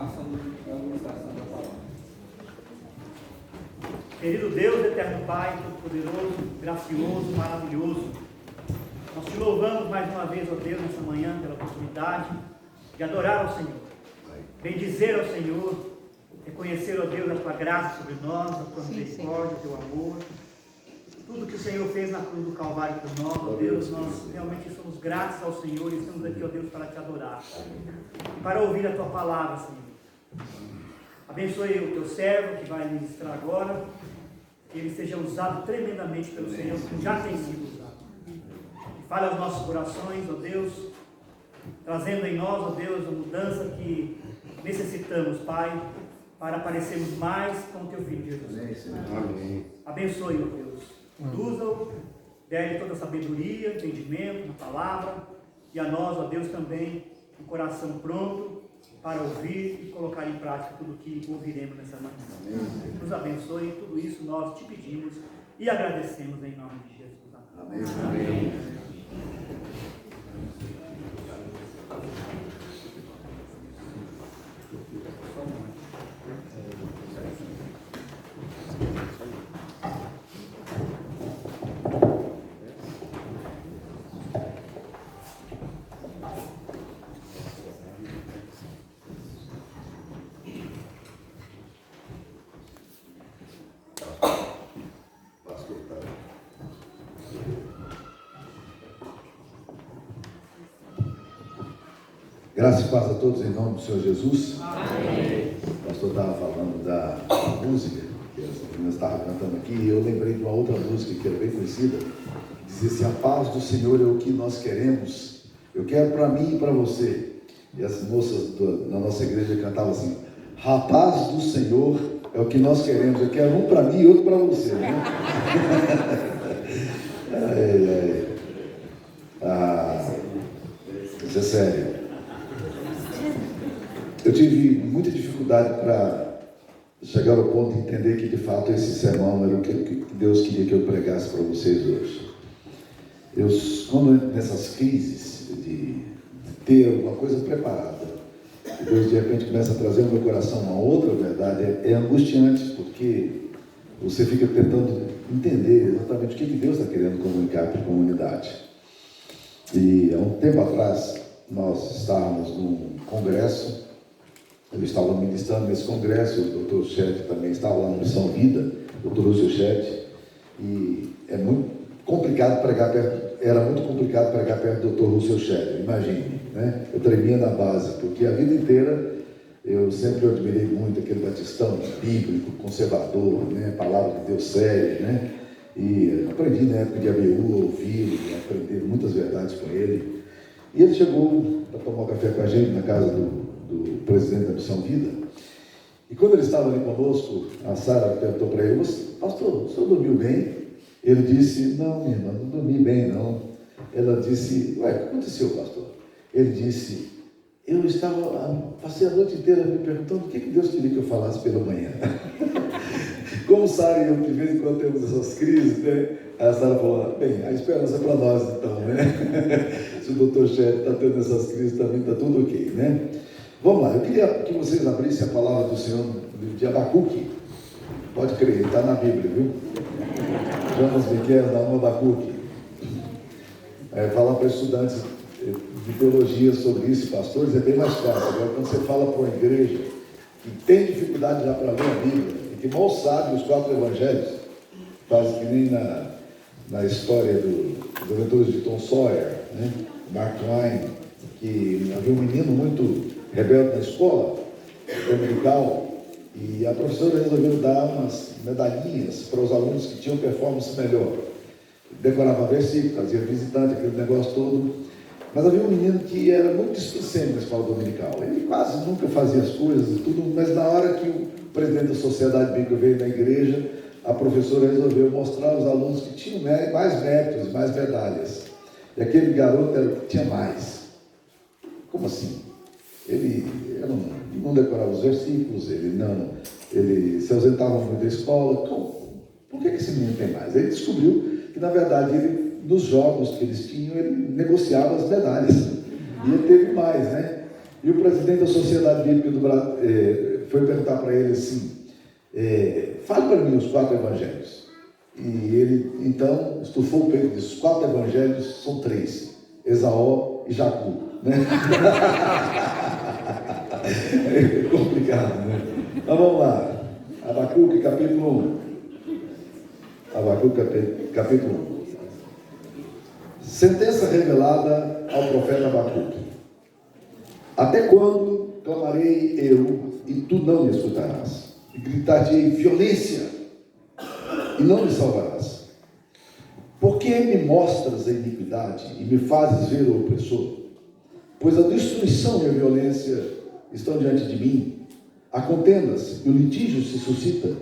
proclamação da ministração da palavra. Querido Deus, eterno Pai, todo-poderoso, gracioso, maravilhoso, nós te louvamos mais uma vez, ó Deus, nessa manhã, pela oportunidade de adorar ao Senhor, bendizer ao Senhor, reconhecer, ó Deus, a tua graça sobre nós, a tua misericórdia, o teu amor, tudo que o Senhor fez na cruz do Calvário por nós, ó Deus, nós realmente somos gratos ao Senhor e estamos aqui, ó Deus, para te adorar e para ouvir a tua palavra, Senhor. Abençoe o teu servo que vai ministrar agora, que ele seja usado tremendamente pelo Senhor, como já tem sido usado. Fale aos nossos corações, ó Deus, trazendo em nós, ó Deus, a mudança que necessitamos, Pai, para parecermos mais com o teu Filho Jesus. Amém. Abençoe, ó Deus, conduza-o, dê toda a sabedoria, entendimento na palavra, e a nós, ó Deus, também um coração pronto para ouvir e colocar em prática tudo o que ouviremos nessa manhã. Nos abençoe, tudo isso nós te pedimos e agradecemos em nome de Jesus. Amém. Amém. Graças e paz a todos em nome do Senhor Jesus. Amém. O pastor estava falando da música que as meninas estavam cantando aqui, e eu lembrei de uma outra música que era bem conhecida, que dizia assim: a paz do Senhor é o que nós queremos, eu quero para mim e para você. E as moças na nossa igreja cantavam assim: a paz do Senhor é o que nós queremos, eu quero um para mim e outro para você, né? Isso é sério. Eu tive muita dificuldade para chegar ao ponto de entender que de fato esse sermão era o que Deus queria que eu pregasse para vocês hoje. Quando nessas crises de ter alguma coisa preparada, e Deus de repente começa a trazer ao meu coração uma outra verdade, é angustiante, porque você fica tentando entender exatamente o que Deus está querendo comunicar para a comunidade. E há um tempo atrás, nós estávamos num congresso. Eu estava ministrando nesse congresso, o Dr. Ched também estava lá no Missão Vida, o Dr. Lúcio Ched, e é muito complicado pregar perto, era muito complicado pregar perto do Dr. Lúcio Ched, imagine, né? Eu tremia na base, porque a vida inteira eu sempre admirei muito aquele batistão bíblico, conservador, né? Palavra de Deus séria, né? E aprendi na época de ABU, ouvir, aprender muitas verdades com ele. E ele chegou para tomar um café com a gente na casa do presidente da Missão Vida, e quando ele estava ali conosco, a Sara perguntou para ele: pastor, o senhor dormiu bem? Ele disse: não, minha irmã, não dormi bem não. Ela disse: ué, o que aconteceu, pastor? Ele disse: passei a noite inteira me perguntando o que Deus queria que eu falasse pela manhã. Como Sara e eu de vez em quando temos essas crises, né? Aí a Sara falou: bem, a esperança é para nós então, né? Se o doutor Ched está tendo essas crises também, está tudo ok, né? Vamos lá, eu queria que vocês abrissem a palavra do Senhor no livro de Abacuque. Pode crer, está na Bíblia, viu? Jonas Miquel, da Abacuque. Falar para estudantes de teologia sobre isso, pastores, é bem mais fácil. Agora, quando você fala para uma igreja que tem dificuldade já para ler a Bíblia, e que mal sabe os 4 evangelhos, quase que nem na história dos Aventuras de Tom Sawyer, né? Mark Twain, que havia um menino muito rebelde na escola dominical, e a professora resolveu dar umas medalhinhas para os alunos que tinham performance melhor. Decorava versículo, fazia visitante, aquele negócio todo. Mas havia um menino que era muito displicente na escola dominical. Ele quase nunca fazia as coisas e tudo, mas na hora que o presidente da Sociedade Bíblica veio na igreja, a professora resolveu mostrar aos alunos que tinham mais méritos, mais medalhas. E aquele garoto era o que tinha mais. Como assim? Ele não decorava os versículos, ele se ausentava muito da escola. Então, por que esse menino tem mais? Ele descobriu que, na verdade, nos jogos que eles tinham, ele negociava as medalhas. E ele teve mais, né? E o presidente da Sociedade Bíblica do Brasil foi perguntar para ele assim, fale para mim os 4 evangelhos. E ele, então, estufou o peito e disse, os 4 evangelhos são 3, Esaú e Jacó, né? É complicado, né? Então vamos lá, Abacuque capítulo 1. Abacuque capítulo 1. Sentença revelada ao profeta Abacuque. Até quando clamarei eu e tu não me escutarás? E gritar-te-ei violência e não me salvarás? Por que me mostras a iniquidade e me fazes ver o opressor? Pois a destruição e a violência estão diante de mim, há contendas e o litígio se suscita.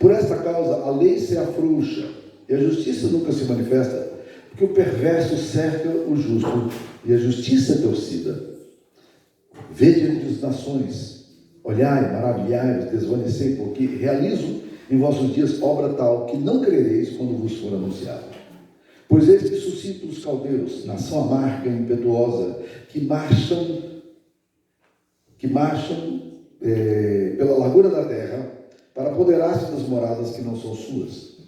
Por esta causa a lei se afrouxa e a justiça nunca se manifesta, porque o perverso cerca o justo e a justiça é torcida. Vede entre as nações, olhai, maravilhai-vos, desvanecei, porque realizo em vossos dias obra tal que não crereis quando vos for anunciado. Pois eis que suscito os caldeus, nação amarga e impetuosa, que marcham pela largura da terra, para apoderar-se das moradas que não são suas.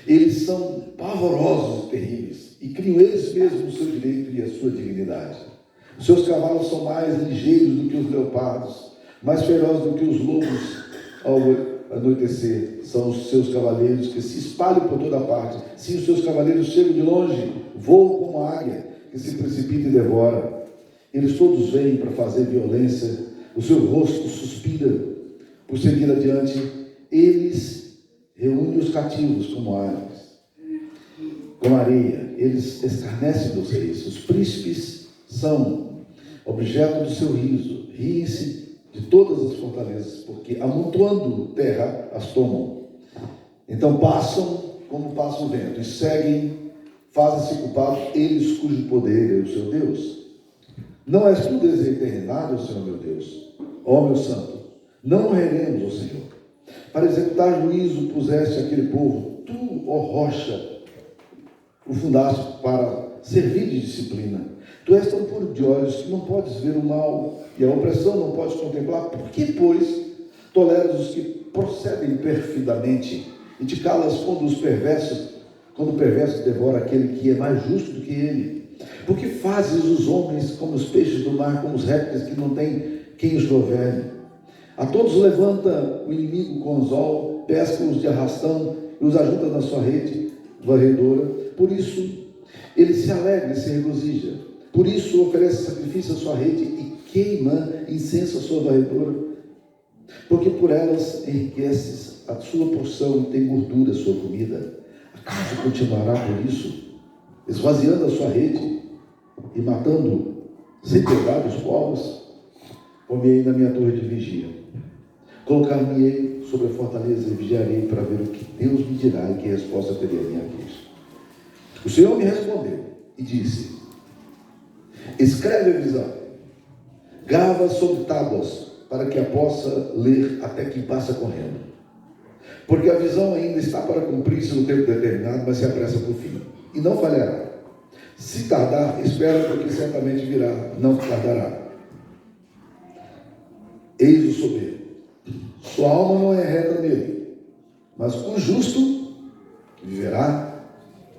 Eles são pavorosos e terríveis, e criam eles mesmos o seu direito e a sua dignidade. Os seus cavalos são mais ligeiros do que os leopardos, mais ferozes do que os lobos ao anoitecer. São os seus cavaleiros que se espalham por toda parte. Sim, os seus cavaleiros chegam de longe, voam como a águia, que se precipita e devora. Eles todos vêm para fazer violência, o seu rosto suspira por seguir adiante. Eles reúnem os cativos como aves, como areia. Eles escarnecem dos reis. Os príncipes são objeto do seu riso. Riem-se de todas as fortalezas, porque amontoando terra as tomam. Então passam como passa o vento e seguem, fazem-se culpados eles cujo poder é o seu Deus. Não és tu determinado, Senhor meu Deus, ó meu santo, não morreremos, ó Senhor. Para executar juízo puseste aquele povo, tu, ó rocha, o fundaste para servir de disciplina. Tu és tão puro de olhos que não podes ver o mal, e a opressão não podes contemplar. Por que, pois, toleras os que procedem perfidamente, e te calas quando o perverso devora aquele que é mais justo do que ele? Porque fazes os homens como os peixes do mar, como os répteis que não têm quem os governe? A todos levanta o inimigo com anzol, pesca-os de arrastão e os ajunta na sua rede varredora. Por isso, ele se alegra e se regozija. Por isso, oferece sacrifício à sua rede e queima incenso à sua varredora. Porque por elas enriqueces a sua porção e tem gordura a sua comida. Acaso continuará por isso, esvaziando a sua rede e matando sem piedade os povos? Pôr-me-ei na minha torre de vigia, colocar-me-ei sobre a fortaleza e vigiarei para ver o que Deus me dirá e que resposta terei a minha queixa. O Senhor me respondeu e disse: escreve a visão, grava sobre tábuas, para que a possa ler até que passa correndo. Porque a visão ainda está para cumprir-se no tempo determinado, mas se apressa por fim, e não falhará. Se tardar, espera, porque certamente virá, não tardará. Eis o soberbo, sua alma não é reta nele, mas o justo viverá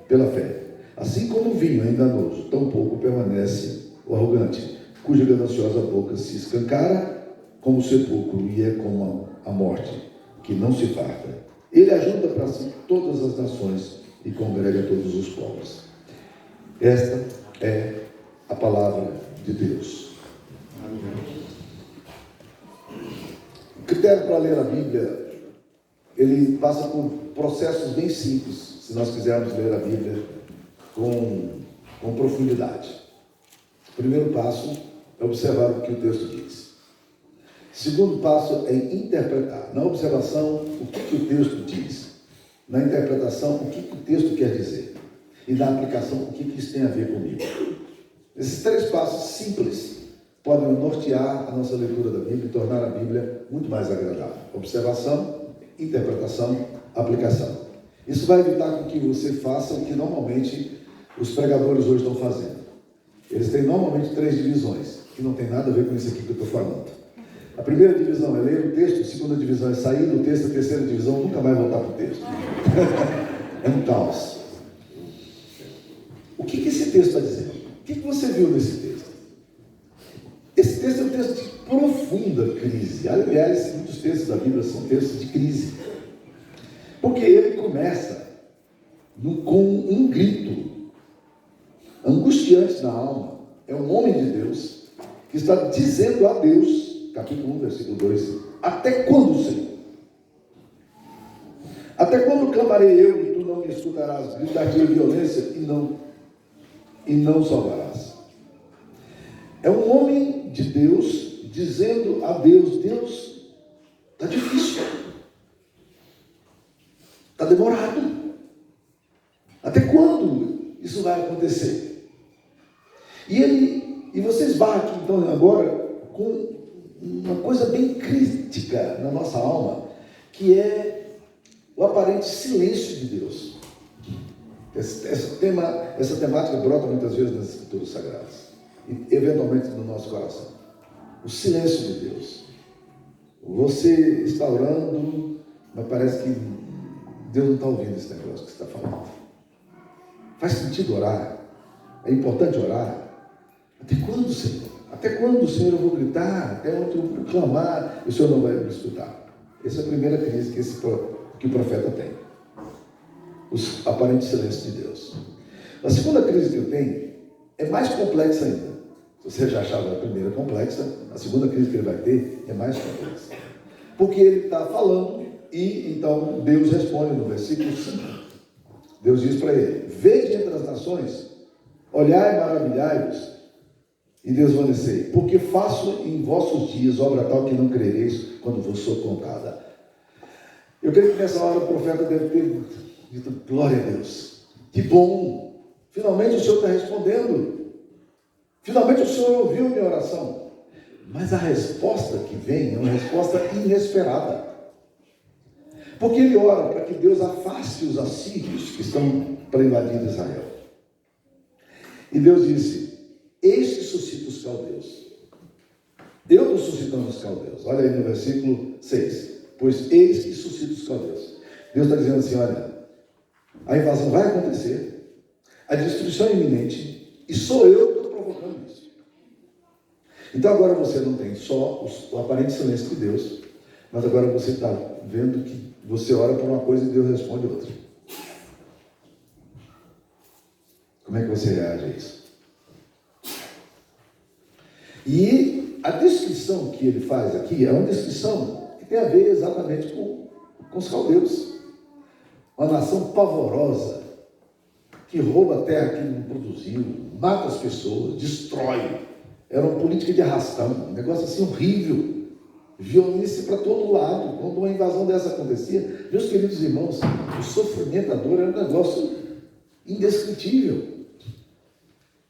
pela fé. Assim como o vinho é enganoso, tampouco permanece o arrogante, cuja gananciosa boca se escancara como o sepulcro e é como a morte, que não se farta. Ele ajunta para si todas as nações e congrega todos os povos. Esta é a palavra de Deus. Amém. O critério para ler a Bíblia, ele passa por processos bem simples, se nós quisermos ler a Bíblia com profundidade. O primeiro passo é observar o que o texto diz. O segundo passo é interpretar. Na observação, o que o texto diz. Na interpretação, o que o texto quer dizer. E na aplicação, o que isso tem a ver comigo. Esses 3 passos simples podem nortear a nossa leitura da Bíblia e tornar a Bíblia muito mais agradável. Observação, interpretação, aplicação. Isso vai evitar com que você faça o que normalmente os pregadores hoje estão fazendo. Eles têm normalmente 3 divisões: que não tem nada a ver com isso aqui que eu estou falando. A primeira divisão é ler o texto, a segunda divisão é sair do texto, a terceira divisão nunca mais voltar para o texto. É um caos. O que esse texto está dizendo? O que você viu nesse texto? Esse texto é um texto de profunda crise. Aliás, muitos textos da Bíblia são textos de crise. Porque ele começa com um grito angustiante na alma. É um homem de Deus que está dizendo a Deus, capítulo 1, versículo 2, até quando, Senhor? Até quando clamarei eu e tu não me escutarás? Gritar-te violência e não salvarás. É um homem de Deus dizendo a Deus, Deus, está difícil, está demorado. Até quando isso vai acontecer? E você esbarra aqui então agora com uma coisa bem crítica na nossa alma, que é o aparente silêncio de Deus. Essa temática brota muitas vezes nas Escrituras Sagradas, e eventualmente no nosso coração. O silêncio de Deus. Você está orando, mas parece que Deus não está ouvindo esse negócio que você está falando. Faz sentido orar? É importante orar? Até quando, Senhor? Até quando, Senhor, eu vou gritar? Até onde eu vou clamar? E o Senhor não vai me escutar. Essa é a primeira crise que o profeta tem. O aparente silêncio de Deus. A segunda crise que eu tenho é mais complexa ainda. Se você já achava a primeira complexa, a segunda crise que ele vai ter é mais complexa. Porque ele está falando e então Deus responde no versículo 5. Deus diz para ele: vede entre as nações, olhai e maravilhai-vos e desvanecei, porque faço em vossos dias obra tal que não crereis quando vos sou contada. Eu creio que nessa hora o profeta deve ter dito: glória a Deus, que bom, finalmente o Senhor está respondendo, finalmente o Senhor ouviu minha oração. Mas a resposta que vem é uma resposta inesperada, porque ele ora para que Deus afaste os assírios que estão para invadir Israel. E Deus disse: eis que suscita os caldeus. Eu estou suscitando os caldeus. Olha aí no versículo 6. Pois eis que suscita os caldeus. Deus está dizendo assim: olha, a invasão vai acontecer, a destruição é iminente, e sou eu que estou provocando isso. Então agora você não tem só o aparente silêncio de Deus, mas agora você está vendo que você ora por uma coisa e Deus responde outra. Como é que você reage a isso? E a descrição que ele faz aqui é uma descrição que tem a ver exatamente com os caldeus. Uma nação pavorosa, que rouba a terra que não produziu, mata as pessoas, destrói. Era uma política de arrastão, um negócio assim horrível. Violência para todo lado. Quando uma invasão dessa acontecia, meus queridos irmãos, o sofrimento, a dor era um negócio indescritível.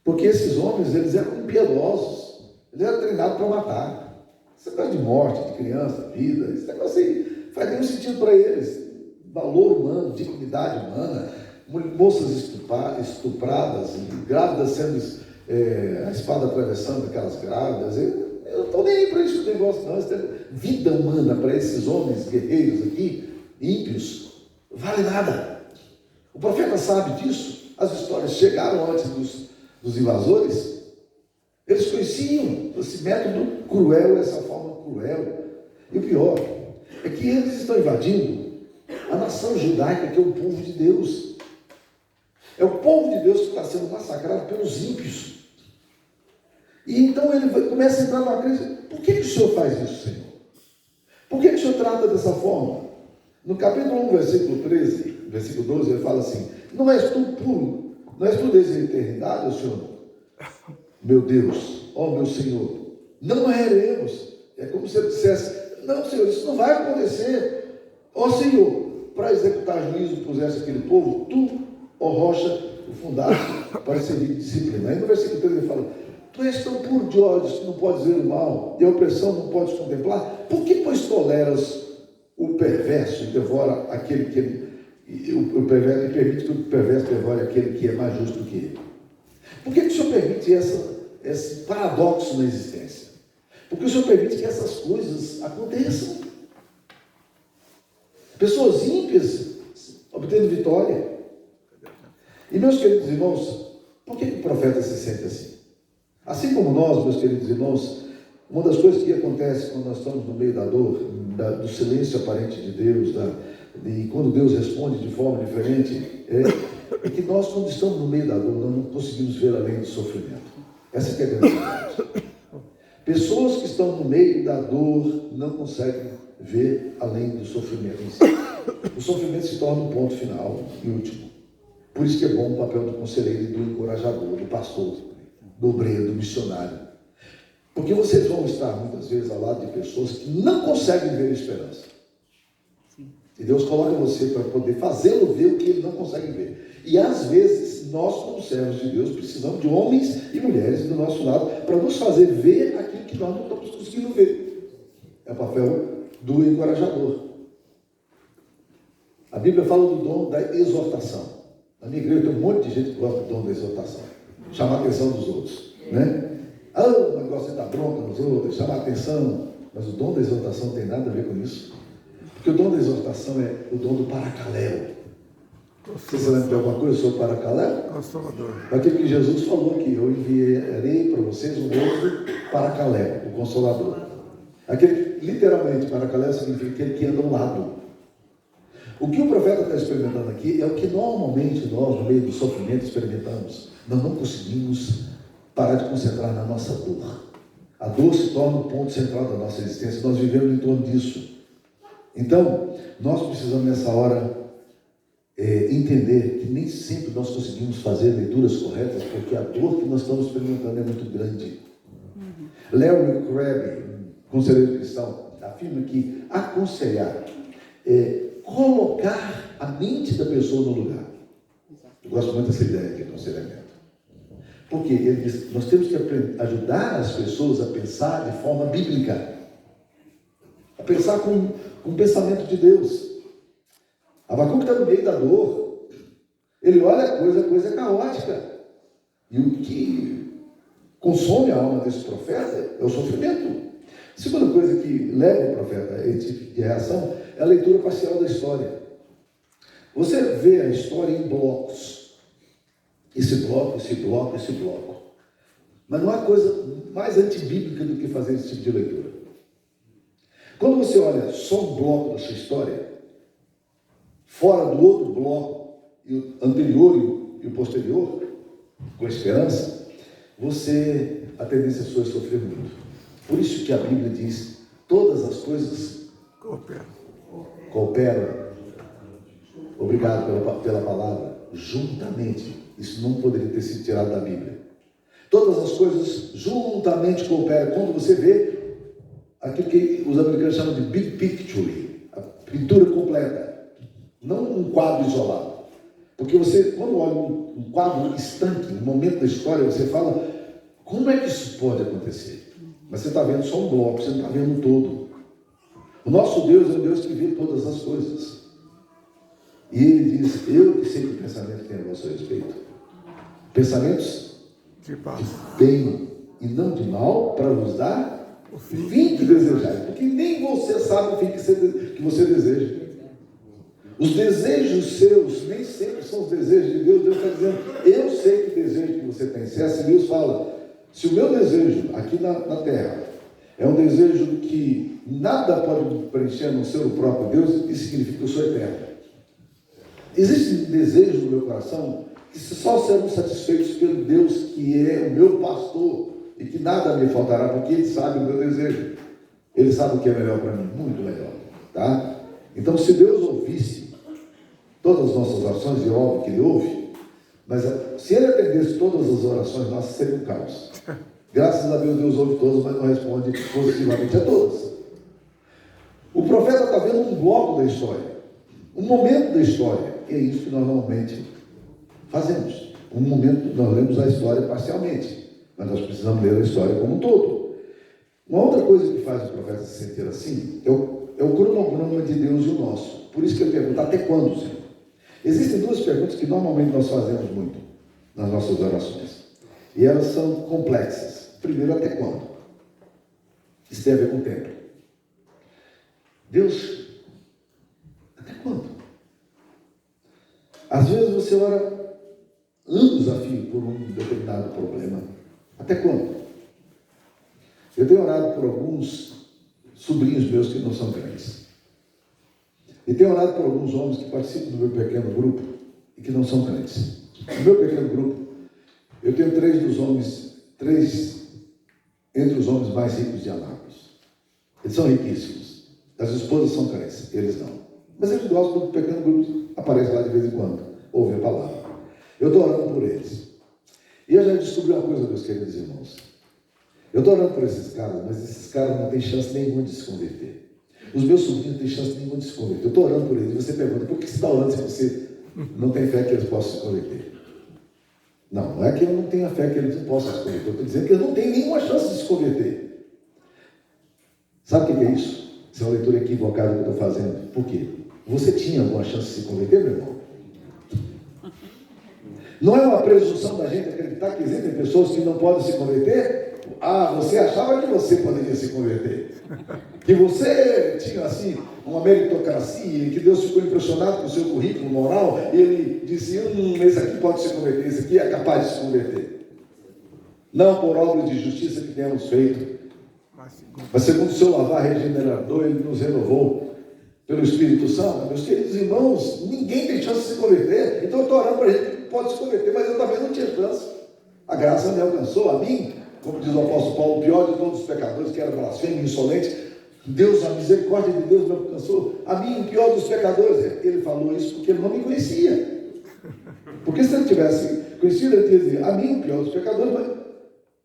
Porque esses homens, eles eram impiedosos. Eles eram treinados para matar. Esse negócio de morte, de criança, vida, esse negócio aí faz nenhum sentido para eles. Valor humano, dignidade humana, moças estupradas, grávidas sendo a espada atravessando aquelas grávidas. Eu não estou nem aí para esse negócio, não. Vida humana para esses homens guerreiros aqui, ímpios, vale nada. O profeta sabe disso. As histórias chegaram antes dos invasores. Eles conheciam esse método cruel, essa forma cruel. E o pior é que eles estão invadindo a nação judaica, que é o povo de Deus. É o povo de Deus que está sendo massacrado pelos ímpios. E então ele começa a entrar numa crise. Por que o Senhor faz isso, Senhor? Por que o Senhor trata dessa forma? No capítulo 1, versículo 13, versículo 12, ele fala assim: não és tu puro, não és tu desde a eternidade, ó Senhor? Meu Deus, ó meu Senhor, não erraremos. É como se ele dissesse: não, Senhor, isso não vai acontecer. Ó Senhor, para executar juízo puseste aquele povo, tu, ó rocha, o fundaste para servir de disciplina. Aí no versículo 13 ele fala: tu és tão puro de olhos que não podes ver o mal, e a opressão não podes contemplar. Por que, pois, toleras o perverso e devora aquele que o perverso, e permite que o perverso devore aquele que é mais justo que ele? Por que o Senhor permite esse paradoxo na existência. Porque o Senhor permite que essas coisas aconteçam. Pessoas ímpias obtendo vitória. E meus queridos irmãos, por que o profeta se sente assim? Assim como nós, meus queridos irmãos, uma das coisas que acontece quando nós estamos no meio da dor, do silêncio aparente de Deus, e quando Deus responde de forma diferente, é que nós, quando estamos no meio da dor, nós não conseguimos ver além do sofrimento. Essa que é a grande verdade. Pessoas que estão no meio da dor não conseguem ver além do sofrimento em si. O sofrimento se torna um ponto final e último. Por isso que é bom o papel do conselheiro e do encorajador, do pastor, do obreiro, do missionário. Porque vocês vão estar muitas vezes ao lado de pessoas que não conseguem ver esperança. E Deus coloca você para poder fazê-lo ver o que ele não consegue ver. E às vezes, nós como servos de Deus precisamos de homens e mulheres do nosso lado para nos fazer ver aquilo que nós não estamos conseguindo ver. É o papel do encorajador. A Bíblia fala do dom da exortação. Na minha igreja tem um monte de gente que gosta do dom da exortação. Chamar a atenção dos outros. Né? O negócio de dar bronca nos outros, chamar a atenção. Mas o dom da exortação não tem nada a ver com isso. Porque o dom da exortação é o dom do paracaléu. Você lembra de alguma coisa sobre o paracaléu? Consolador. Aquilo que Jesus falou aqui: eu enviarei para vocês um outro paracaléu, o Consolador. Aquele, literalmente, paracaléu significa aquele que anda ao lado. O que o profeta está experimentando aqui é o que normalmente nós, no meio do sofrimento, experimentamos. Nós não conseguimos parar de concentrar na nossa dor. A dor se torna o ponto central da nossa existência. Nós vivemos em torno disso. Então, nós precisamos nessa hora entender que nem sempre nós conseguimos fazer leituras corretas, porque a dor que nós estamos experimentando é muito grande. Larry Crabb, conselheiro cristão, afirma que aconselhar é colocar a mente da pessoa no lugar. Eu gosto muito dessa ideia de aconselhamento. Porque ele diz, nós temos que ajudar as pessoas a pensar de forma bíblica, a pensar com o pensamento de Deus. Abacuque está no meio da dor. Ele olha a coisa é caótica. E o que consome a alma desse profeta é o sofrimento. A segunda coisa que leva o profeta a esse tipo de reação é a leitura parcial da história. Você vê a história em blocos. Esse bloco, esse bloco, esse bloco. Mas não há coisa mais antibíblica do que fazer esse tipo de leitura. Quando você olha só um bloco da sua história, fora do outro bloco, e o anterior e o posterior, com esperança, a tendência sua é sofrer muito. Por isso que a Bíblia diz, todas as coisas cooperam. Obrigado pela palavra, juntamente. Isso não poderia ter sido tirado da Bíblia. Todas as coisas juntamente cooperam. Quando você vê aquilo que os americanos chamam de big picture, a pintura completa. Não um quadro isolado. Porque você, quando olha um quadro estanque, um momento da história, você fala, como é que isso pode acontecer? Mas você está vendo só um bloco, você não está vendo um todo. O nosso Deus é um Deus que vê todas as coisas. E Ele diz, eu que sei que pensamento tem a vosso respeito. Pensamentos de bem e não de mal, para vos dar o fim que desejais. Porque nem você sabe o fim que você deseja. Os desejos seus nem sempre são os desejos de Deus. Deus está dizendo, eu sei que desejo que você tem. Se Deus fala, se o meu desejo aqui na terra é um desejo que nada pode preencher a não ser o próprio Deus, isso significa que eu sou eterno. Existe um desejo no meu coração que só serão satisfeitos pelo Deus que é o meu pastor e que nada me faltará, porque Ele sabe o meu desejo. Ele sabe o que é melhor para mim, muito melhor. Tá? Então, se Deus ouvisse todas as nossas orações, e óbvio que Ele ouve, mas se Ele atendesse todas as orações nossas, seria um caos. Graças a Deus, Deus ouve todas, mas não responde positivamente a todas. O profeta está vendo um bloco da história, um momento da história, e é isso que nós normalmente fazemos. Um momento, nós lemos a história parcialmente, mas nós precisamos ler a história como um todo. Uma outra coisa que faz o profeta se sentir assim é o cronograma de Deus e o nosso. Por isso que ele pergunta, até quando, Senhor? Existem duas perguntas que normalmente nós fazemos muito nas nossas orações. E elas são complexas. Primeiro, até quando? Isso tem a ver com o tempo. Deus, até quando? Às vezes você ora anos a fio por um determinado problema. Até quando? Eu tenho orado por alguns sobrinhos meus que não são crentes. E tenho orado por alguns homens que participam do meu pequeno grupo e que não são crentes. No meu pequeno grupo, eu tenho 3 entre os homens mais ricos de Anápolis. Eles são riquíssimos. As esposas são crentes, eles não. Mas eles gostam do pequeno grupo, aparecem lá de vez em quando, ouvem a palavra. Eu estou orando por eles. E eu já descobri uma coisa, meus queridos irmãos. Eu estou orando por esses caras, mas esses caras não têm chance nenhuma de se converter. Os meus sobrinhos não têm chance nenhuma de se converter. Eu estou orando por eles. E você pergunta, por que você está orando se você não tem fé que eles possam se converter? Não é que eu não tenha fé que eles não possam se converter. Eu estou dizendo que eles não têm nenhuma chance de se converter. Sabe o que é isso? Isso é uma leitura equivocada que eu estou fazendo. Por quê? Você tinha alguma chance de se converter, meu irmão? Não é uma presunção da gente acreditar que existem pessoas que não podem se converter? Ah, você achava que você poderia se converter. Que você tinha, assim, uma meritocracia, que Deus ficou impressionado com o seu currículo moral, e ele disse, esse aqui pode se converter, esse aqui é capaz de se converter. Não por obras de justiça que temos feito, mas segundo o seu lavar regenerador, ele nos renovou pelo Espírito Santo. Meus queridos irmãos, ninguém tem chance de se converter. Então eu estou orando para a gente que pode se converter, mas eu também não tinha chance. A graça me alcançou, a mim, como diz o apóstolo Paulo, o pior de todos os pecadores, que era blasfemo e insolente. Deus, a misericórdia de Deus me alcançou. A mim, o pior dos pecadores. Ele falou isso porque ele não me conhecia. Porque se ele tivesse conhecido, ele ia dizer, a mim, o pior dos pecadores, mas,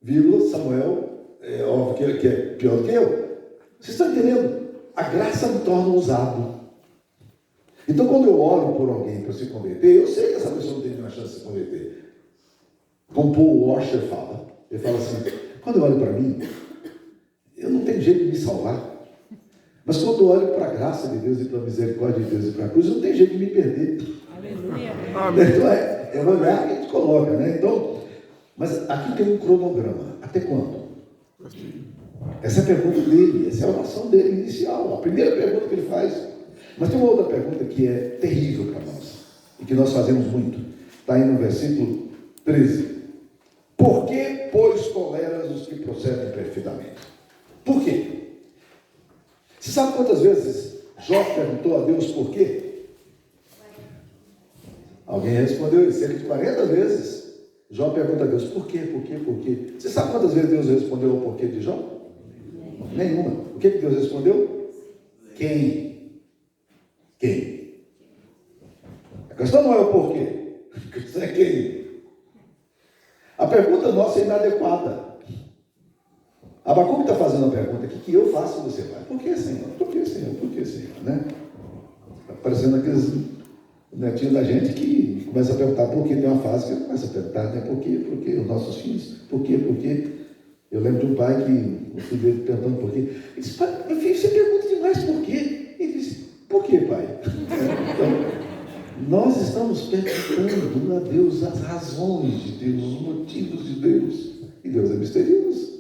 vírgula, Samuel, é óbvio que é pior do que eu. Vocês estão entendendo? A graça me torna ousado. Então, quando eu oro por alguém para se converter, eu sei que essa pessoa não tem nenhuma chance de se converter. Como Paul Washer fala. Ele fala assim, quando eu olho para mim, eu não tenho jeito de me salvar. Mas quando eu olho para a graça de Deus e para a misericórdia de Deus e para a cruz, eu não tenho jeito de me perder. Aleluia. Então é o olhar que a gente coloca, né? Então, mas aqui tem um cronograma. Até quando? Essa é a pergunta dele, essa é a oração dele inicial, a primeira pergunta que ele faz. Mas tem uma outra pergunta que é terrível para nós, e que nós fazemos muito. Está aí no versículo 13. Por que, pois, toleras os que procedem perfeitamente? Por quê? Você sabe quantas vezes Jó perguntou a Deus por quê? Alguém respondeu cerca de 40 vezes. Jó pergunta a Deus, por quê, por quê, por quê? Você sabe quantas vezes Deus respondeu ao porquê de Jó? Nenhuma. O que Deus respondeu? Quem? Quem? A questão não é o porquê. A questão é quem. A pergunta nossa é inadequada. Abacuque está fazendo a pergunta aqui, que eu faço e você vai. Por que, Senhor? Por que, Senhor? Por que, Senhor? Né? Está parecendo aqueles netinhos da gente que começa a perguntar por que. Tem uma fase que começa a perguntar, né? Por quê? Por quê? Os nossos filhos, por quê? Por quê? Eu lembro de um pai que, o filho dele perguntando por quê. Ele disse, pai, meu filho, você pergunta demais por quê? Ele disse, por quê, pai? Então, nós estamos perguntando a Deus as razões de Deus, os motivos de Deus. E Deus é misterioso.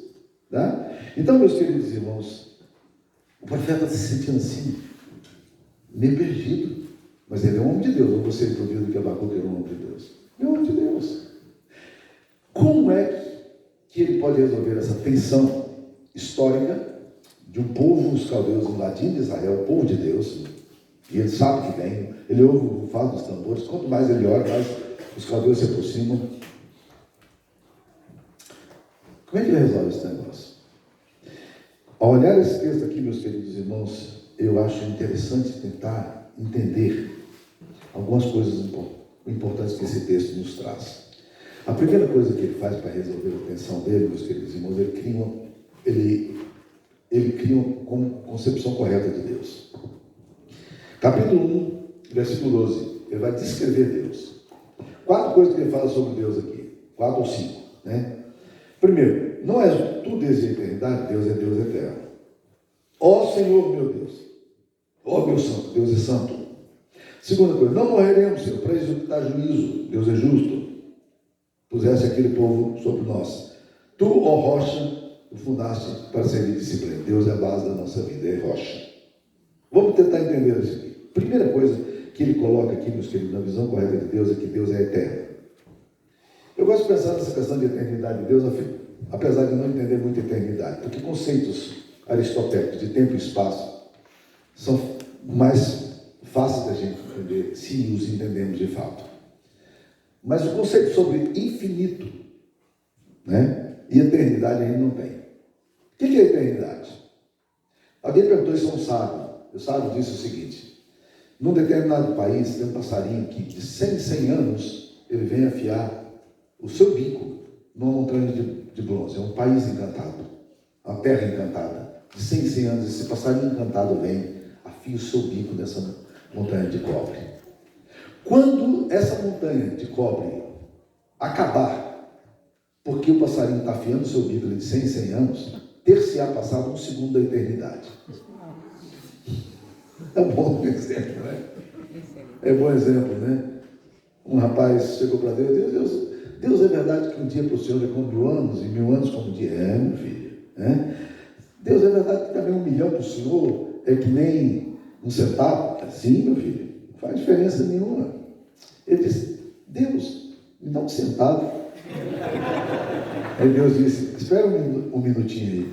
Tá? Então, meus queridos irmãos, o profeta está se sentindo assim, meio perdido. Mas ele é um homem de Deus. Eu vou ser entendido que Abacuque era um homem de Deus. É um homem de Deus. Como é que ele pode resolver essa tensão histórica de um povo, os caldeus invadindo Israel, o povo de Deus, e ele sabe que vem, ele ouve o rufar dos tambores, quanto mais ele ora, mais os caldeus se aproximam. Como é que ele resolve esse negócio? Ao olhar esse texto aqui, meus queridos irmãos, eu acho interessante tentar entender algumas coisas importantes que esse texto nos traz. A primeira coisa que ele faz para resolver a tensão dele, meus queridos irmãos, ele cria uma concepção correta de Deus. Capítulo 1, versículo 12, ele vai descrever Deus. 4 coisas que ele fala sobre Deus aqui, 4 ou 5, né? Primeiro, não és tu desde a eternidade, Deus é Deus eterno. Ó Senhor meu Deus, ó meu santo, Deus é santo. Segunda coisa, não morreremos, Senhor, para executar juízo, Deus é justo. pusesse aquele povo sobre nós. Tu, ó rocha, tu fundaste para servir de disciplina. Deus é a base da nossa vida, é rocha. Vamos tentar entender isso aqui. Primeira coisa que ele coloca aqui, meus queridos, na visão correta de Deus, é que Deus é eterno. Eu gosto de pensar nessa questão de eternidade de Deus, apesar de não entender muito eternidade, porque conceitos aristotélicos de tempo e espaço são mais fáceis da gente entender, se os entendemos de fato. Mas o conceito sobre infinito, né, e eternidade a gente não tem. O que é eternidade? Alguém perguntou isso a um sábio. O sábio disse o seguinte: num determinado país tem um passarinho que de 100 em 100 anos ele vem afiar o seu bico numa montanha de bronze. É um país encantado, uma terra encantada. De 100 em 100 anos esse passarinho encantado vem, afia o seu bico nessa montanha de cobre. Quando essa montanha de cobre acabar, porque o passarinho está afiando o seu bico de 100 em 100 anos, ter-se-á passado um segundo da eternidade. É um bom exemplo, né? É um bom exemplo, né? Um rapaz chegou para Deus, é verdade que um dia para o Senhor é como 1000 anos, e 1000 anos como um dia? É, meu filho. Né? Deus, é verdade que também 1 milhão para o Senhor é que nem um centavo? Sim, meu filho, não faz diferença nenhuma. Ele disse: Deus, me dá um centavo. Aí Deus disse: espera um minutinho aí.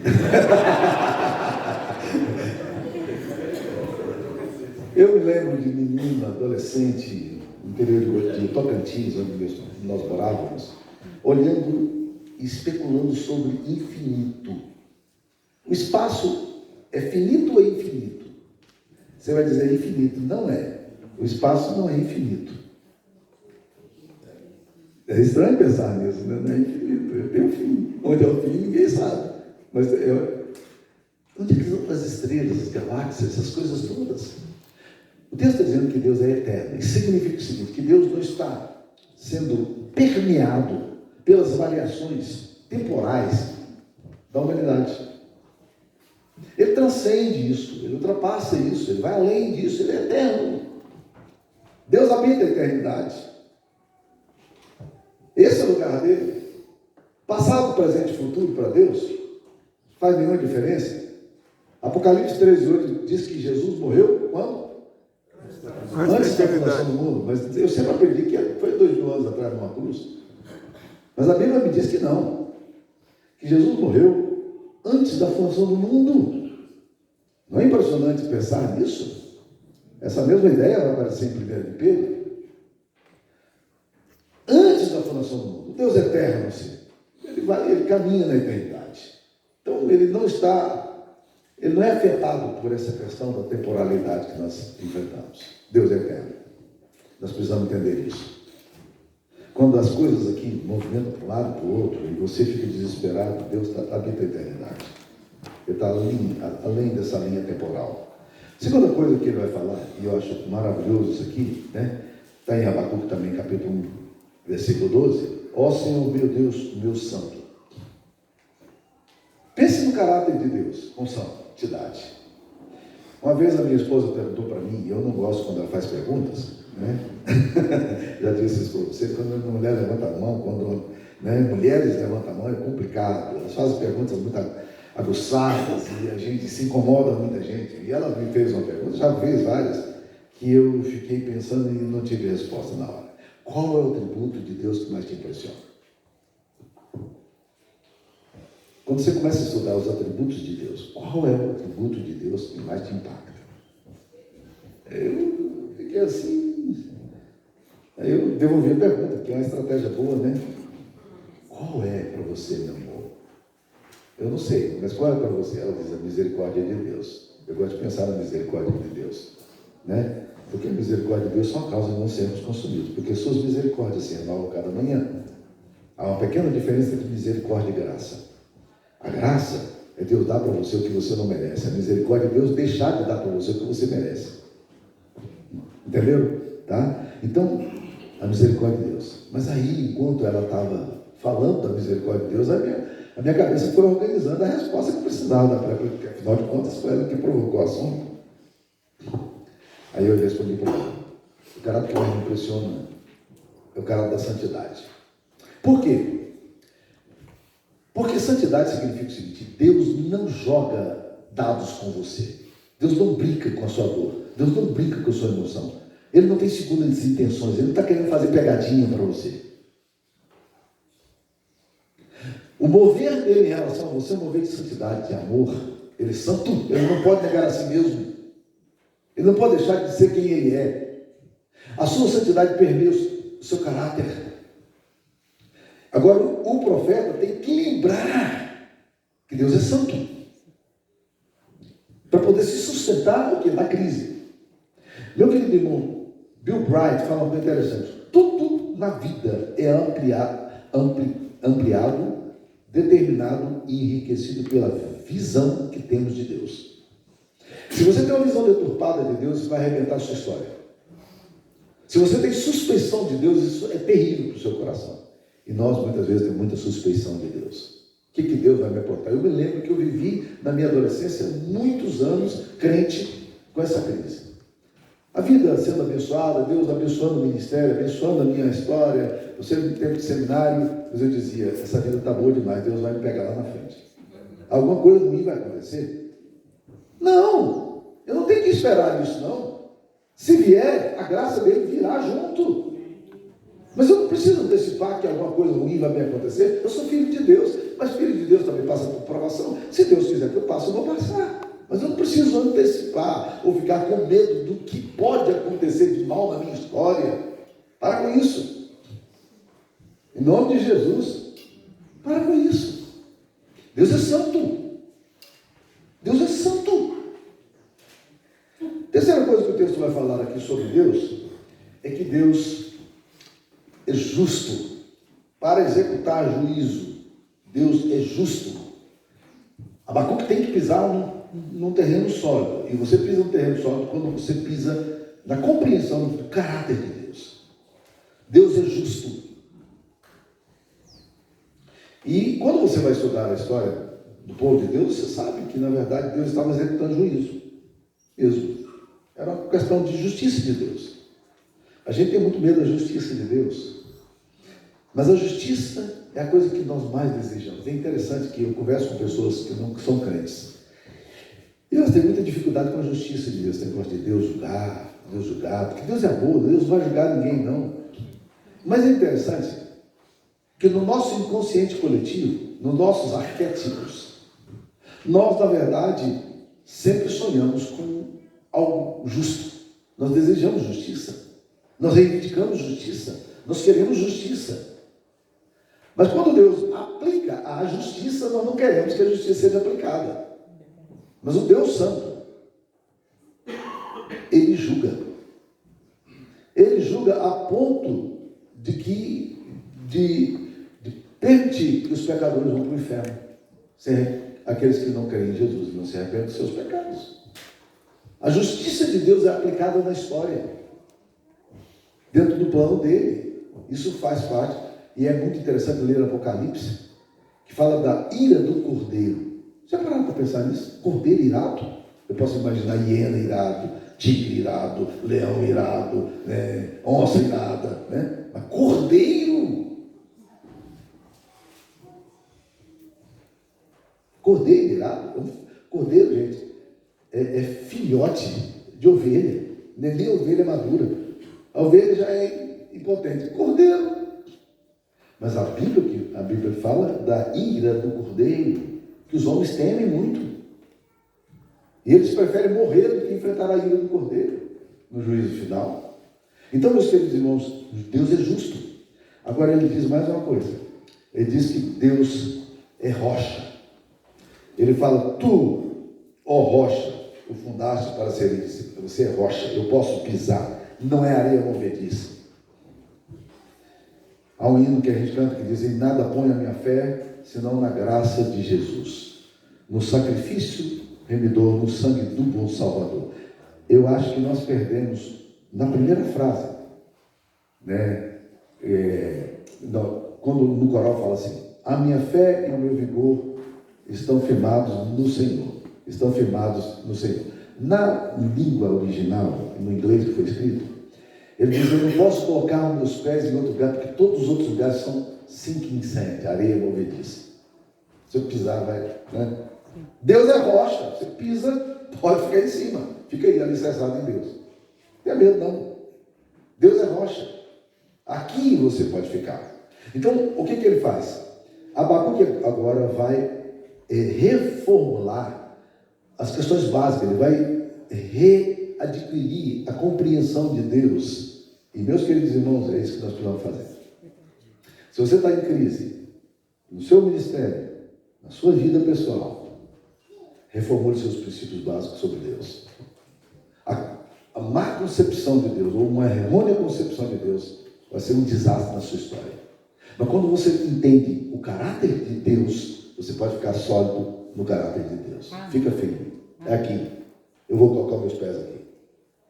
Eu me lembro de menino, adolescente, no interior de Tocantins, onde nós morávamos, olhando e especulando sobre infinito. O espaço é finito ou é infinito? Você vai dizer infinito. Não é. O espaço não é infinito. É estranho pensar nisso, né? Não é infinito. Tem um fim. Onde é o fim, ninguém sabe. Mas onde é que estão as estrelas, as galáxias, essas coisas todas? O texto está dizendo que Deus é eterno. Isso significa o seguinte: que Deus não está sendo permeado pelas variações temporais da humanidade. Ele transcende isso, ele ultrapassa isso, ele vai além disso, ele é eterno. Deus habita a eternidade. Esse é o lugar dele. Passado, presente e futuro para Deus faz nenhuma diferença. Apocalipse 13:8 diz que Jesus morreu quando? Antes da fundação do mundo. Mas eu sempre aprendi que foi 2000 anos atrás numa cruz. Mas a Bíblia me diz que não. Que Jesus morreu antes da fundação do mundo. Não é impressionante pensar nisso? Essa mesma ideia vai aparecer em 1 de Pedro. Antes da fundação do mundo. Deus é eterno, assim. Ele caminha na eternidade. Então ele não é afetado por essa questão da temporalidade que nós enfrentamos. Deus é eterno. Nós precisamos entender isso. Quando as coisas aqui movimentam para um lado e para o outro, e você fica desesperado, Deus habita a eternidade. Ele está além dessa linha temporal. Segunda coisa que ele vai falar, e eu acho maravilhoso isso aqui, né? Está em Abacuque também, capítulo 1, versículo 12. Ó Senhor, meu Deus, meu santo. Pense no caráter de Deus, com santidade. Uma vez a minha esposa perguntou para mim, e eu não gosto quando ela faz perguntas, né? Já disse isso para vocês, quando uma mulher levanta a mão, quando mulheres levantam a mão, é complicado. Elas fazem perguntas muito aguçadas e a gente se incomoda muita gente. E ela me fez uma pergunta, já fez várias, que eu fiquei pensando e não tive resposta na hora. Qual é o atributo de Deus que mais te impressiona? Quando você começa a estudar os atributos de Deus, qual é o atributo de Deus que mais te impacta? Eu fiquei assim. Aí eu devolvi a pergunta, que é uma estratégia boa, né? Qual é para você, meu amor? Eu não sei, mas qual é para você? Ela diz: a misericórdia de Deus. Eu gosto de pensar na misericórdia de Deus, né? Porque a misericórdia de Deus só causa de não sermos consumidos, porque suas misericórdias se renovam cada manhã. Há uma pequena diferença entre misericórdia e graça. A graça é Deus dar para você o que você não merece. A misericórdia é Deus deixar de dar para você o que você merece. Entenderam? Tá? Então, a misericórdia de Deus. Mas aí, enquanto ela estava falando da misericórdia de Deus, a minha cabeça foi organizando a resposta que eu precisava dar para ela, porque afinal de contas foi ela que provocou o assunto. Aí eu respondi para ela: o caráter que mais me impressiona é o caráter da santidade. Por quê? Porque santidade significa o seguinte: Deus não joga dados com você. Deus não brinca com a sua dor. Deus não brinca com a sua emoção. Ele não tem segundas intenções. Ele não está querendo fazer pegadinha para você. O mover dele em relação a você é um mover de santidade, de amor. Ele é santo. Ele não pode negar a si mesmo. Ele não pode deixar de ser quem ele é. A sua santidade permeia o seu caráter. Agora, o profeta tem que lembrar que Deus é santo, para poder se sustentar o quê? Na crise. Meu querido irmão, Bill Bright fala uma coisa interessante. Tudo na vida é ampliado, determinado e enriquecido pela visão que temos de Deus. Se você tem uma visão deturpada de Deus, isso vai arrebentar a sua história. Se você tem suspeição de Deus, isso é terrível para o seu coração. E nós, muitas vezes, temos muita suspeição de Deus. O que Deus vai me aportar? Eu me lembro que eu vivi, na minha adolescência, muitos anos crente com essa crise. A vida sendo abençoada, Deus abençoando o ministério, abençoando a minha história. Eu sempre no tempo de seminário, mas eu dizia, essa vida está boa demais, Deus vai me pegar lá na frente. Alguma coisa ruim vai acontecer? Não! Eu não tenho que esperar isso, não. Se vier, a graça dele virá junto. Mas eu não preciso antecipar que alguma coisa ruim vai me acontecer. Eu sou filho de Deus, mas filho de Deus também passa por provação. Se Deus quiser que eu passe, eu vou passar. Mas eu não preciso antecipar ou ficar com medo do que pode acontecer de mal na minha história. Para com isso. Em nome de Jesus, para com isso. Deus é santo. Deus é santo. Terceira coisa que o texto vai falar aqui sobre Deus é que Deus é justo para executar juízo. Deus é justo. Abacuque tem que pisar num terreno sólido. E você pisa no terreno sólido quando você pisa na compreensão do caráter de Deus. Deus é justo. E quando você vai estudar a história do povo de Deus, você sabe que, na verdade, Deus estava executando juízo mesmo. Era uma questão de justiça de Deus. A gente tem muito medo da justiça de Deus. Mas a justiça é a coisa que nós mais desejamos. É interessante que eu converso com pessoas que não são crentes. E elas têm muita dificuldade com a justiça de Deus. Tem negócio de Deus julgar, porque Deus é amor, Deus não vai julgar ninguém, não. Mas é interessante que no nosso inconsciente coletivo, nos nossos arquétipos, nós, na verdade, sempre sonhamos com algo justo. Nós desejamos justiça. Nós reivindicamos justiça. Nós queremos justiça. Mas quando Deus aplica a justiça, nós não queremos que a justiça seja aplicada. Mas o Deus Santo, Ele julga. Ele julga a ponto de permitir que os pecadores vão para o inferno. Aqueles que não creem em Jesus e não se arrependem dos seus pecados. A justiça de Deus é aplicada na história, dentro do plano dele. Isso faz parte, e é muito interessante ler Apocalipse, que fala da ira do cordeiro. Já pararam para pensar nisso? Cordeiro irado? Eu posso imaginar hiena irado, tigre irado, leão irado, onça irada, né? Mas cordeiro! Cordeiro irado? Cordeiro, gente, é filhote de ovelha, nem ovelha madura. A ovelha já é impotente. Cordeiro. Mas a Bíblia fala da ira do cordeiro, que os homens temem muito. E eles preferem morrer do que enfrentar a ira do cordeiro no juízo final. Então, meus queridos irmãos, Deus é justo. Agora ele diz mais uma coisa. Ele diz que Deus é rocha. Ele fala, tu, ó rocha, o fundaste para ser discípulo. Você é rocha, eu posso pisar. Não é areia movediça. Há um hino que a gente canta que diz, em nada põe a minha fé, senão na graça de Jesus. No sacrifício remidor, no sangue do bom Salvador. Eu acho que nós perdemos, na primeira frase, né? Quando no coral fala assim, a minha fé e o meu vigor estão firmados no Senhor. Estão firmados no Senhor. Na língua original, no inglês que foi escrito, ele diz, eu não posso colocar os meus pés em outro lugar, porque todos os outros lugares 5 em 7, areia movediça. Se eu pisar, vai, né? Deus é rocha, você pisa, pode ficar em cima. Fica aí, alicerçado em Deus. Não tenha medo, não. Deus é rocha. Aqui você pode ficar. Então, o que ele faz? Abacuque agora vai reformular as questões básicas, ele vai readquirir a compreensão de Deus. E, meus queridos irmãos, é isso que nós precisamos fazer. Se você está em crise, no seu ministério, na sua vida pessoal, reformule seus princípios básicos sobre Deus. A má concepção de Deus, ou uma errônea concepção de Deus, vai ser um desastre na sua história. Mas quando você entende o caráter de Deus, você pode ficar sólido no caráter de Deus. Fica firme. É aqui. Eu vou colocar meus pés aqui.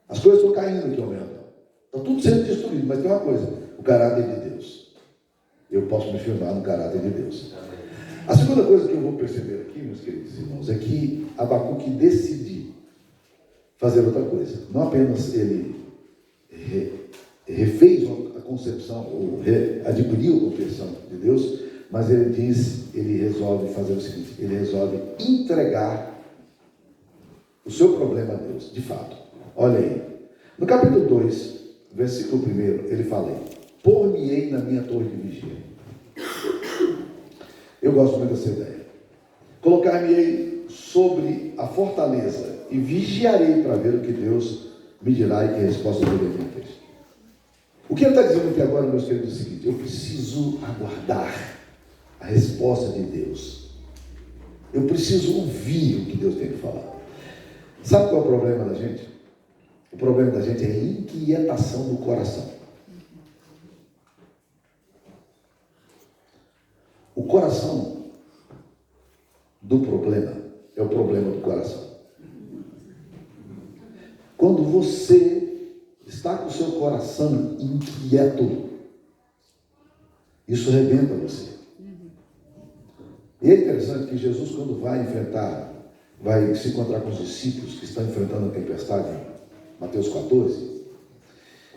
As coisas estão caindo aqui ao meu redor. Está tudo sendo destruído, mas tem uma coisa: o caráter de Deus. Eu posso me firmar no caráter de Deus. A segunda coisa que eu vou perceber aqui, meus queridos irmãos, é que Abacuque decidiu fazer outra coisa. Não apenas ele refez a concepção, ou adquiriu a compreensão de Deus, mas ele resolve fazer o seguinte: ele resolve entregar o seu problema a Deus, de fato. Olha aí, no capítulo 2, versículo 1, ele fala: por-me-ei na minha torre de vigia. Eu gosto muito dessa ideia. Colocar-me-ei sobre a fortaleza e vigiarei para ver o que Deus me dirá e que resposta eu darei. O que ele está dizendo aqui agora, meus queridos, é o seguinte: eu preciso aguardar a resposta de Deus. Eu preciso ouvir o que Deus tem que falar. Sabe qual é o problema da gente? O problema da gente é a inquietação do coração. O coração do problema é o problema do coração. Quando você está com o seu coração inquieto, isso arrebenta você. E é interessante que Jesus, quando vai se encontrar com os discípulos que estão enfrentando a tempestade, Mateus 14,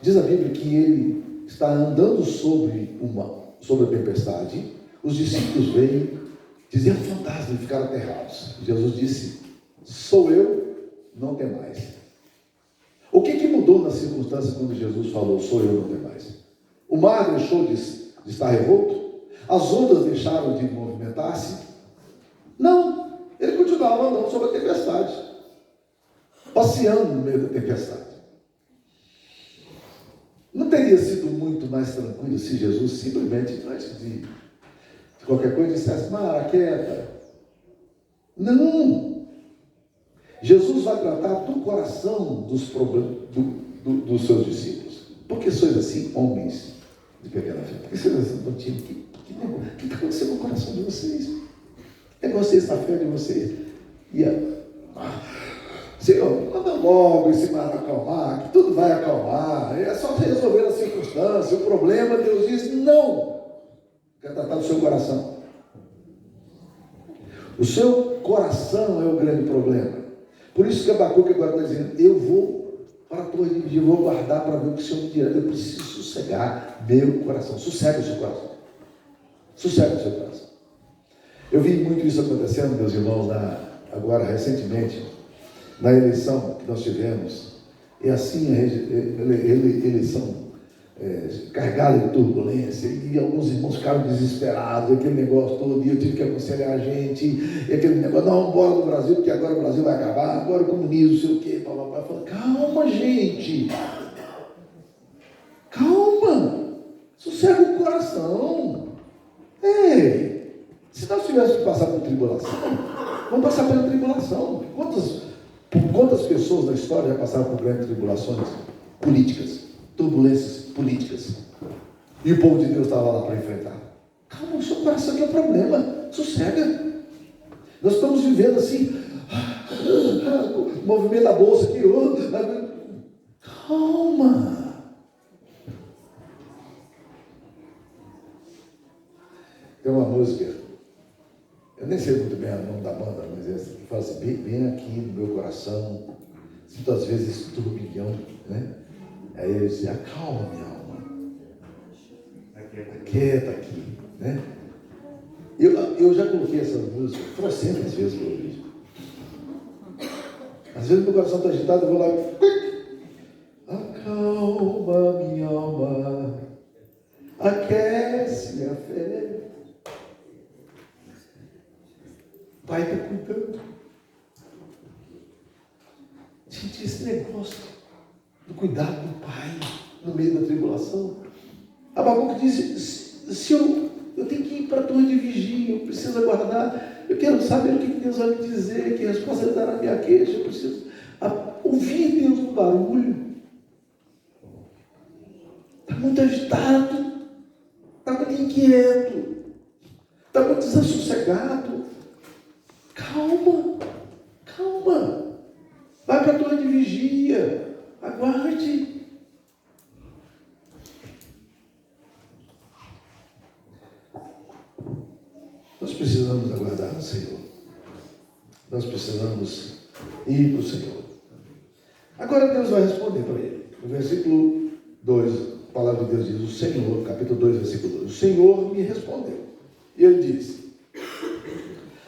diz a Bíblia que ele está andando sobre a tempestade. Os discípulos veem, dizem: é um fantasma, e ficaram aterrados. Jesus disse: sou eu, não tem mais. O que mudou na circunstância quando Jesus falou: sou eu, não tem mais? O mar deixou de estar revolto? As ondas deixaram de movimentar-se? Não, ele continuava andando sobre a tempestade, passeando no meio da tempestade. Não teria sido muito mais tranquilo se Jesus simplesmente, antes de qualquer coisa, dissesse: mar, aquieta? Não! Jesus vai tratar do coração dos problemas dos seus discípulos. Por que sois assim, homens de pequena fé? Por que sois assim, não tinham? O que está acontecendo no coração de vocês? É vocês, a fé de vocês. Senhor, manda logo esse mar acalmar, que tudo vai acalmar. É só resolver a circunstância. O problema, Deus diz: não. Quer tratar do seu coração. O seu coração é o grande problema. Por isso que Abacuque agora está dizendo: eu vou para a torre de vigia, eu vou guardar para ver o que o Senhor me dirá. Eu preciso sossegar meu coração. Sossega o seu coração. Sossega o seu coração. Eu vi muito isso acontecendo, meus irmãos, agora recentemente, na eleição que nós tivemos. E assim, a eleição carregada de turbulência, e alguns irmãos ficaram desesperados, aquele negócio todo, e eu tive que aconselhar a gente, e aquele negócio: não, bora no Brasil, porque agora o Brasil vai acabar, agora o comunismo, sei o quê, papai. Eu falei: calma, gente, calma, sossega o coração. Ei, se nós tivéssemos que passar por tribulação, vamos passar pela tribulação. Quantas pessoas na história já passaram por grandes tribulações políticas, turbulências políticas, e o povo de Deus estava lá para enfrentar? Calma, o seu coração que é o problema. Sossega. Nós estamos vivendo assim, o movimento da bolsa aqui. Calma. Tem uma música, eu nem sei muito bem o nome da banda, mas é assim, que fala assim: bem aqui no meu coração, sinto às vezes turbilhão, né? Aí ele diz: acalma minha alma, aquieta aqui. Né? Eu já coloquei essa música trocentas vezes para ouvir. Às vezes meu coração está agitado, eu vou lá e... Acalma minha alma, aquece minha fé. O Pai está cuidando. Gente, esse negócio do cuidado do Pai no meio da tribulação. Abacuque diz, se eu tenho que ir para a torre de vigia, eu preciso aguardar, eu quero saber o que Deus vai me dizer, que resposta Ele dará à minha queixa, eu preciso ouvir Deus no barulho. Está muito agitado, está muito inquieto, está muito desassossegado. Calma, calma. Vai para a torre de vigia, aguarde. Nós precisamos aguardar no Senhor. Nós precisamos ir para o Senhor. Agora Deus vai responder para ele. No versículo 2, a palavra de Deus diz, o Senhor, capítulo 2, versículo 2, o Senhor me respondeu. E ele disse,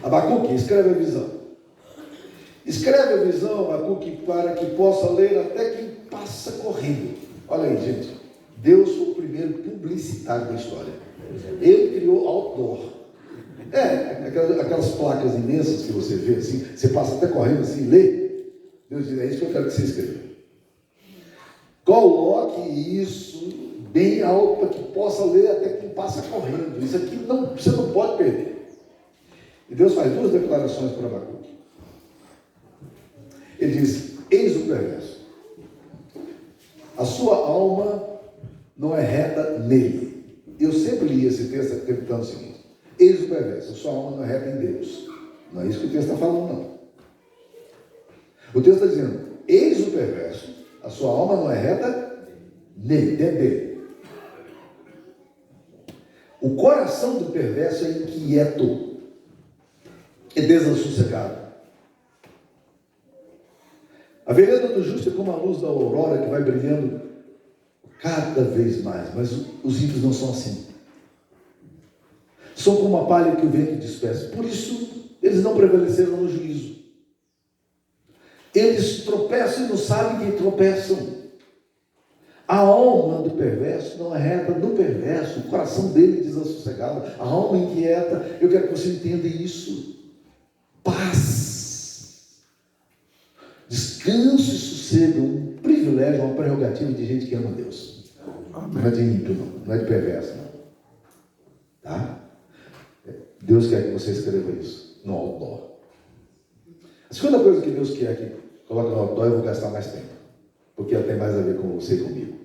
Abacuque, escreve a visão. Escreve a visão, Abacuque, para que possa ler até quem passa correndo. Olha aí, gente. Deus foi o primeiro publicitário da história. Ele criou outdoor. Aquelas placas imensas que você vê, assim, você passa até correndo assim, lê. Deus diz, é isso que eu quero que você escreva. Coloque isso bem alto para que possa ler até quem passa correndo. Isso aqui você não pode perder. E Deus faz duas declarações para Abacuque. Ele diz, eis o perverso. A sua alma não é reta nele. Eu sempre li esse texto acreditando o seguinte, eis o perverso, a sua alma não é reta em Deus. Não é isso que o texto está falando, não. O texto está dizendo, eis o perverso, a sua alma não é reta nele, dentro dele. O coração do perverso é inquieto, é desassossegado. A vereda do justo é como a luz da aurora que vai brilhando cada vez mais, mas os ímpios não são assim. São como a palha que o vento dispersa. Por isso, eles não prevaleceram no juízo. Eles tropeçam e não sabem que tropeçam. A alma do perverso não é reta do perverso. O coração dele é desassossegado. A alma inquieta. Eu quero que você entenda isso. Paz. Descanso e sossego. Um privilégio, uma prerrogativa de gente que ama Deus. Não é de ímpio, não. Não é de perverso, não. Tá? Deus quer que você escreva isso no outdoor. A segunda coisa que Deus quer que coloque no outdoor, eu vou gastar mais tempo, porque ela tem mais a ver com você e comigo.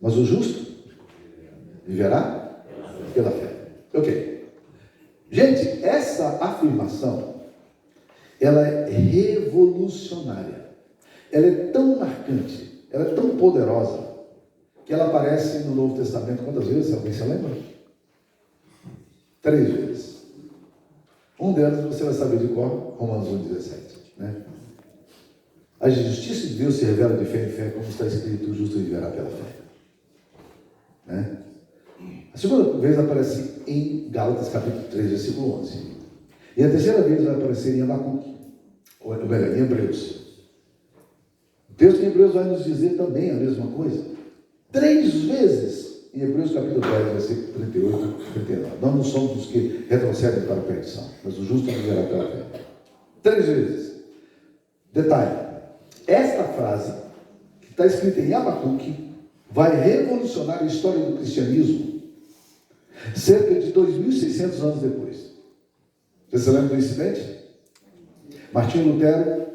Mas o justo viverá pela fé. Ok. Gente, essa afirmação, ela é revolucionária. Ela é tão marcante, ela é tão poderosa, que ela aparece no Novo Testamento quantas vezes? Alguém se lembra? 3 vezes. Um delas você vai saber de cor, Romanos 1,17. Né? A justiça de Deus se revela de fé em fé, como está escrito, o justo viverá pela fé. Né? A segunda vez aparece em Gálatas capítulo 3, versículo 11. E a terceira vez vai aparecer em Abacuque, ou melhor, em Hebreus. O texto de Hebreus vai nos dizer também a mesma coisa. 3 vezes em Hebreus capítulo 10, versículo 38 e 39. Nós não somos os que retrocedem para a perdição, mas o justo viverá pela fé. 3 vezes. Detalhe. Esta frase, que está escrita em Abacuque, vai revolucionar a história do cristianismo cerca de 2.600 anos depois. Você se lembra do incidente? Martinho Lutero,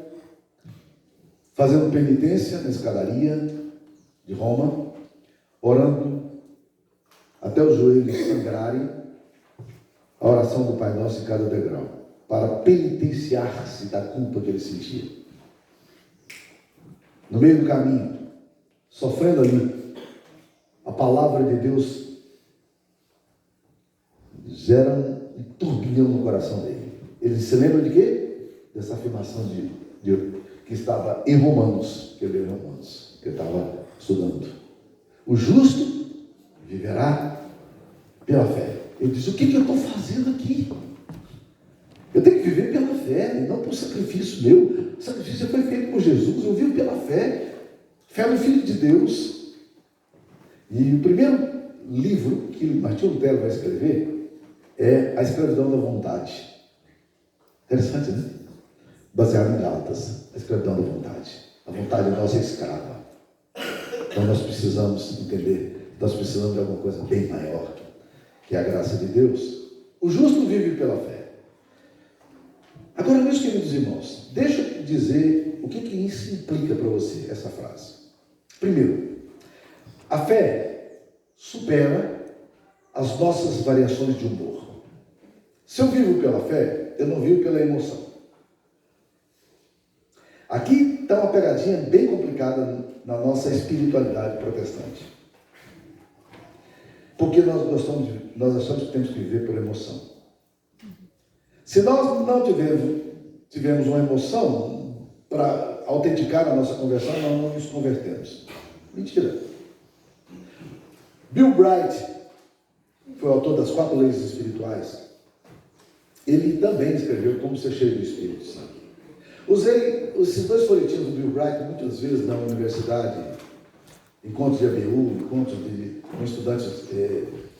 fazendo penitência na escadaria de Roma, orando até os joelhos sangrarem, a oração do Pai Nosso em cada degrau, para penitenciar-se da culpa que ele sentia. No meio do caminho, sofrendo ali, a palavra de Deus gera um turbilhão no coração dele. Ele se lembra de quê? Dessa afirmação que estava em Romanos, que ele leu em Romanos, que ele estava estudando. O justo viverá pela fé. Ele diz: o que eu estou fazendo aqui? Eu tenho que viver pela fé, e não por sacrifício meu. O sacrifício foi feito por Jesus, eu vivo pela fé. Fé no Filho de Deus. E o primeiro livro que Martinho Lutero vai escrever é A Escravidão da Vontade. Interessante, né? Baseado em Gálatas, a escravidão da vontade. A vontade nossa é escrava. Então nós precisamos entender, nós precisamos de alguma coisa bem maior, que é a graça de Deus. O justo vive pela fé. Agora, meus queridos irmãos, deixa eu dizer o que isso implica para você, essa frase. Primeiro, a fé supera as nossas variações de humor. Se eu vivo pela fé, eu não vivo pela emoção. Aqui está uma pegadinha bem complicada na nossa espiritualidade protestante. Porque nós achamos que temos que viver por emoção. Se nós não tivemos uma emoção para autenticar a nossa conversão, nós não nos convertemos. Mentira. Bill Bright foi o autor das 4 leis espirituais. Ele também escreveu Como Ser Cheio do Espírito Santo. Usei esses 2 folhetinhos do Bill Bright muitas vezes na universidade, encontros de ABU, encontros com estudantes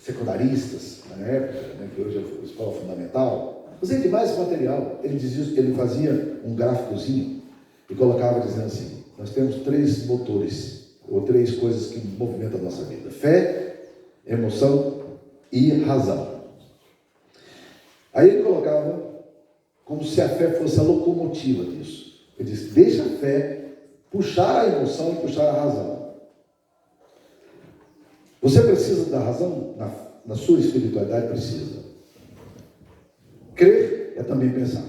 secundaristas, na época, né, que hoje é a escola fundamental. Usei demais esse material. Ele fazia um gráficozinho e colocava dizendo assim: nós temos 3 motores, ou 3 coisas que movimentam a nossa vida: fé, emoção e razão. Aí ele colocava como se a fé fosse a locomotiva disso. Ele disse: deixa a fé puxar a emoção e puxar a razão. Você precisa da razão na sua espiritualidade? Precisa. Crer é também pensar.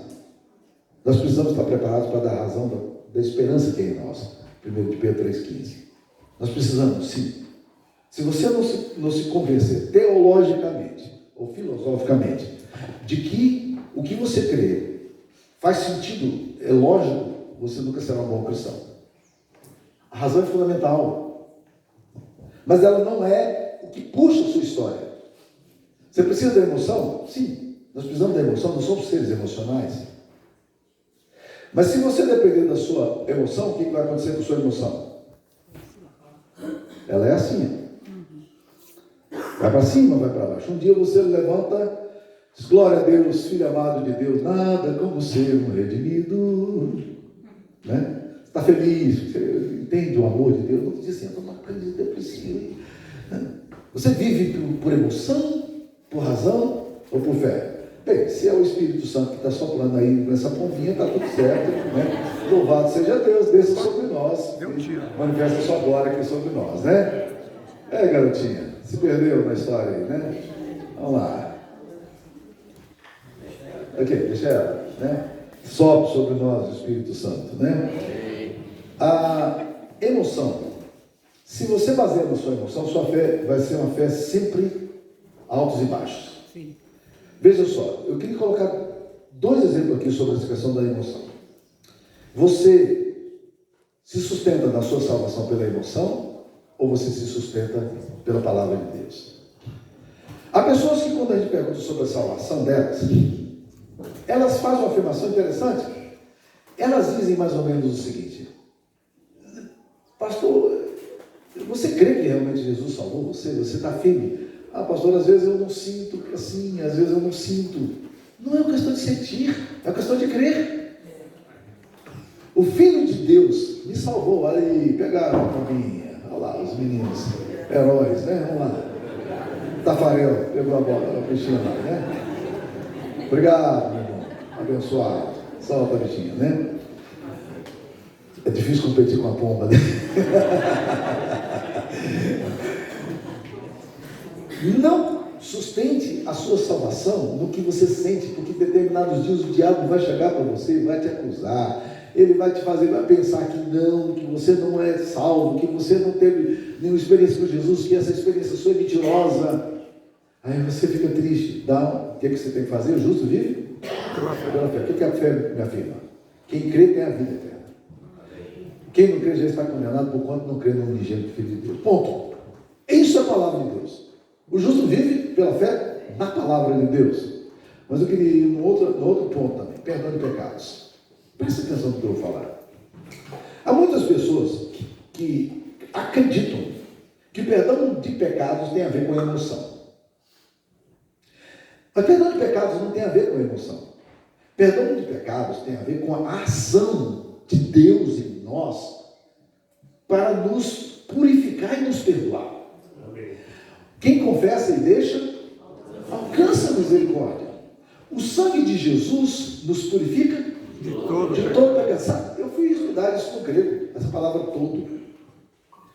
Nós precisamos estar preparados para dar razão da esperança que é em nós. 1 de Pedro 3,15. Nós precisamos, sim. Se você não se convencer teologicamente ou filosoficamente de que o que você crê faz sentido, é lógico, você nunca será um bom cristão. A razão é fundamental, mas ela não é o que puxa a sua história. Você precisa da emoção? Sim, nós precisamos da emoção, nós somos seres emocionais. Mas se você depender da sua emoção, o que vai acontecer com a sua emoção? Ela é assim, vai para cima, vai para baixo. Um dia você levanta, diz: glória a Deus, filho amado de Deus, nada como ser um redimido, né? Você está feliz, você entende o amor de Deus. Não diz assim: eu estou numa crise depressiva. Você vive por emoção, por razão ou por fé? Bem, se é o Espírito Santo que está soprando aí nessa pombinha, está tudo certo, né? Louvado seja Deus, desça sobre nós, manifesta a sua glória aqui sobre nós, né? Garotinha, se perdeu na história aí, né? Vamos lá. Ok, deixa ela, né? Sopre sobre nós o Espírito Santo, né? A emoção. Se você baseia na sua emoção, sua fé vai ser uma fé sempre altos e baixos. Sim. Veja só, eu queria colocar 2 exemplos aqui sobre essa questão da emoção. Você se sustenta na sua salvação pela emoção ou você se sustenta pela palavra de Deus? Há pessoas que, quando a gente pergunta sobre a salvação delas, elas fazem uma afirmação interessante. Elas dizem mais ou menos o seguinte: pastor, você crê que realmente Jesus salvou você? Você está firme? Ah, pastor, às vezes eu não sinto assim, às vezes eu não sinto. Não é uma questão de sentir, é uma questão de crer. O Filho de Deus me salvou. Olha aí, pegaram a pombinha. Olha lá, os meninos, heróis, né? Vamos lá. Tafarel pegou a bola, a bichinha lá, né? Obrigado, meu irmão. Abençoado. Solta a bichinha, né? É difícil competir com a pomba, né? Não sustente a sua salvação no que você sente, porque em determinados dias o diabo vai chegar para você e vai te acusar. Ele vai te fazer, vai pensar que não, que você não é salvo, que você não teve nenhuma experiência com Jesus, que essa experiência sua é mentirosa. Aí você fica triste. O que você tem que fazer? O justo vive pela fé. O que a fé me afirma? Quem crê tem a vida eterna. Quem não crê já está condenado por quanto não crê no unigênito Filho de Deus. Ponto. Isso é a palavra de Deus. O justo vive pela fé? na palavra de Deus. Mas eu queria ir no outro ponto também, perdão de pecados. Presta atenção no que eu vou falar. Há muitas pessoas que acreditam que perdão de pecados tem a ver com emoção. Mas perdão de pecados não tem a ver com emoção. Perdão de pecados tem a ver com a ação de Deus em nós para nos purificar e nos perdoar. Quem confessa e deixa, alcança a misericórdia. O sangue de Jesus nos purifica de todo pecado. Eu fui estudar isso no grego, essa palavra todo.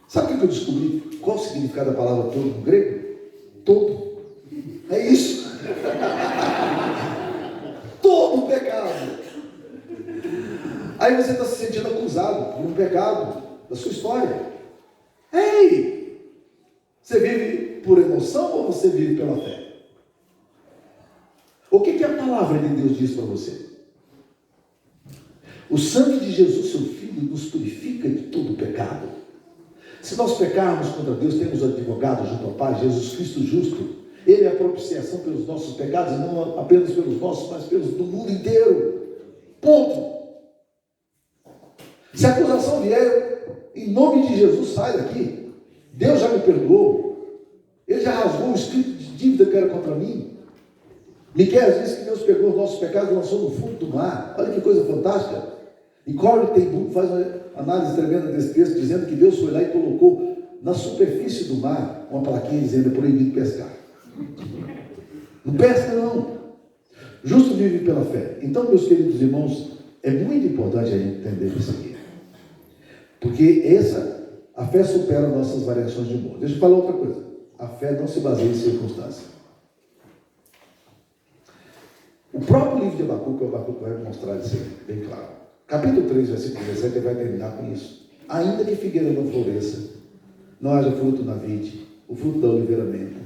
Sabe o que eu descobri? Qual o significado da palavra todo no grego? Todo. É isso. Todo pecado. Aí você está se sentindo acusado por um pecado da sua história. Ei! Você vive por emoção ou você vive pela fé? O que a palavra de Deus diz para você? O sangue de Jesus, seu Filho, nos purifica de todo pecado. Se nós pecarmos contra Deus, temos advogado junto ao Pai, Jesus Cristo justo. Ele é a propiciação pelos nossos pecados, e não apenas pelos nossos, mas pelos do mundo inteiro. Ponto. Se a acusação vier, em nome de Jesus, sai daqui. Deus já me perdoou. Ele já rasgou o escrito de dívida que era contra mim. Miqueias diz que Deus pegou os nossos pecados e lançou no fundo do mar. Olha que coisa fantástica. E Corey tem Book faz uma análise tremenda desse texto, dizendo que Deus foi lá e colocou na superfície do mar uma plaquinha dizendo: é proibido pescar. Não pesca não. Justo vive pela fé. Então, meus queridos irmãos, é muito importante a gente entender isso aqui. Porque a fé supera nossas variações de humor. Deixa eu falar outra coisa. A fé não se baseia em circunstâncias. O próprio livro de Abacuque, o Abacuque vai mostrar isso bem claro. Capítulo 3, versículo 17, ele vai terminar com isso. Ainda que figueira não floresça, não haja fruto na vide, o fruto da oliveira menta,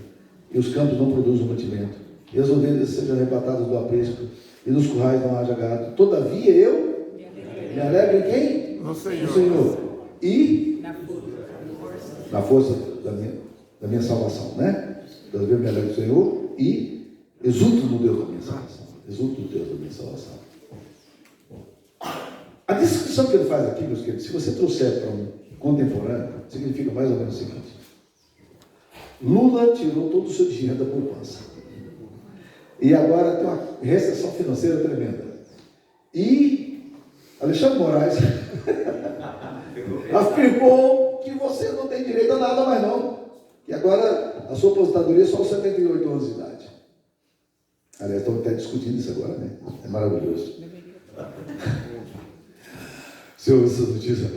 e os campos não produzam mantimento, e as ovelhas sejam arrebatadas do aprisco, e nos currais não haja gado. Todavia eu me alegro em quem? No Senhor. No Senhor. E na força da minha salvação, né? Todavia eu me alegro no Senhor e exulto no Deus da minha salvação. Exulto no Deus da minha salvação. A descrição que ele faz aqui, meus queridos, se você trouxer para um contemporâneo, significa mais ou menos o seguinte: Lula tirou todo o seu dinheiro da poupança. E agora tem uma recessão financeira tremenda. E Alexandre de Moraes afirmou que você não tem direito a nada mais não. Que agora a sua aposentadoria é só aos 78 anos de idade. Aliás, estamos até discutindo isso agora, né? É maravilhoso. Você ouve essa notícia.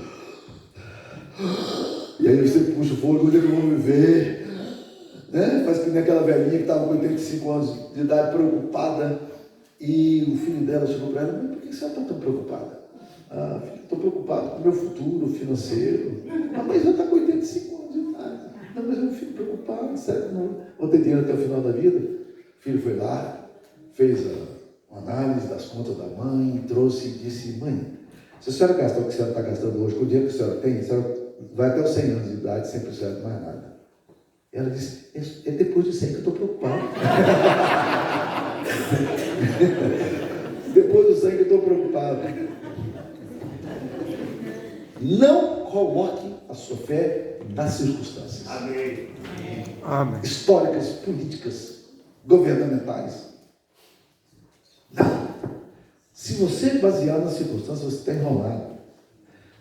E aí você puxa o fôlego, onde é que eu vou viver? Né? Faz que nem aquela velhinha que estava com 85 anos de idade, preocupada. E o filho dela chegou para ela: por que você está tão preocupada? Ah, filho, estou preocupado com o meu futuro financeiro. Ah, mas eu estou com 85 anos de idade. Não, mas eu fico preocupado, sério, não vou ter dinheiro até o final da vida. O filho foi lá, fez uma análise das contas da mãe, trouxe e disse: mãe, se a senhora gastar o que a senhora está gastando hoje, com o dinheiro que a senhora tem, a senhora vai até os 100 anos de idade sem precisar de mais nada. Ela disse: é depois de 100 que eu estou preocupado. Depois do 100 que eu estou preocupado. Não coloque a sua fé nas circunstâncias. Amém. Amém. Históricas, políticas, governamentais. Não. Se você basear nas circunstâncias, você está enrolado.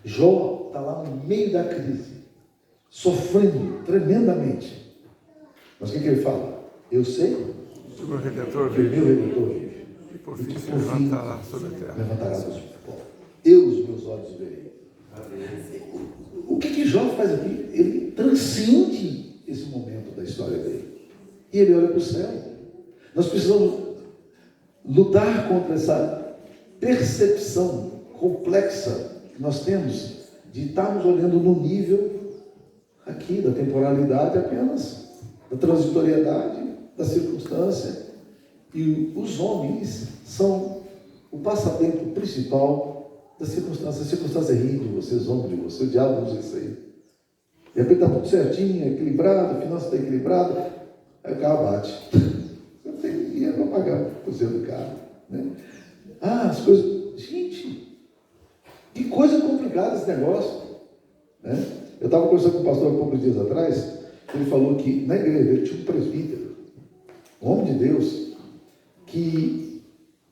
Jó está lá no meio da crise, sofrendo tremendamente. Mas o que ele fala? Eu sei O meu Redentor que o vive, meu Redentor vive. e por fim se levantará sobre a terra. Levantará dos pó. Eu os meus olhos verei. O que Jó faz aqui? Ele transcende esse momento da história dele. E ele olha para o céu. Nós precisamos lutar contra essa percepção complexa que nós temos de estarmos olhando no nível aqui da temporalidade apenas, da transitoriedade, da circunstância. E os homens são o passatempo principal da circunstância. A circunstância ri de você, zomba de você, o diabo usa isso aí. De repente está tudo certinho, equilibrado, a finança está equilibrada, aí o carro bate. pagar o cruzeiro do carro. Né? As coisas... Gente, que coisa complicada esse negócio. Né? Eu estava conversando com o pastor há poucos dias atrás, ele falou que na igreja dele tinha um presbítero, um homem de Deus, que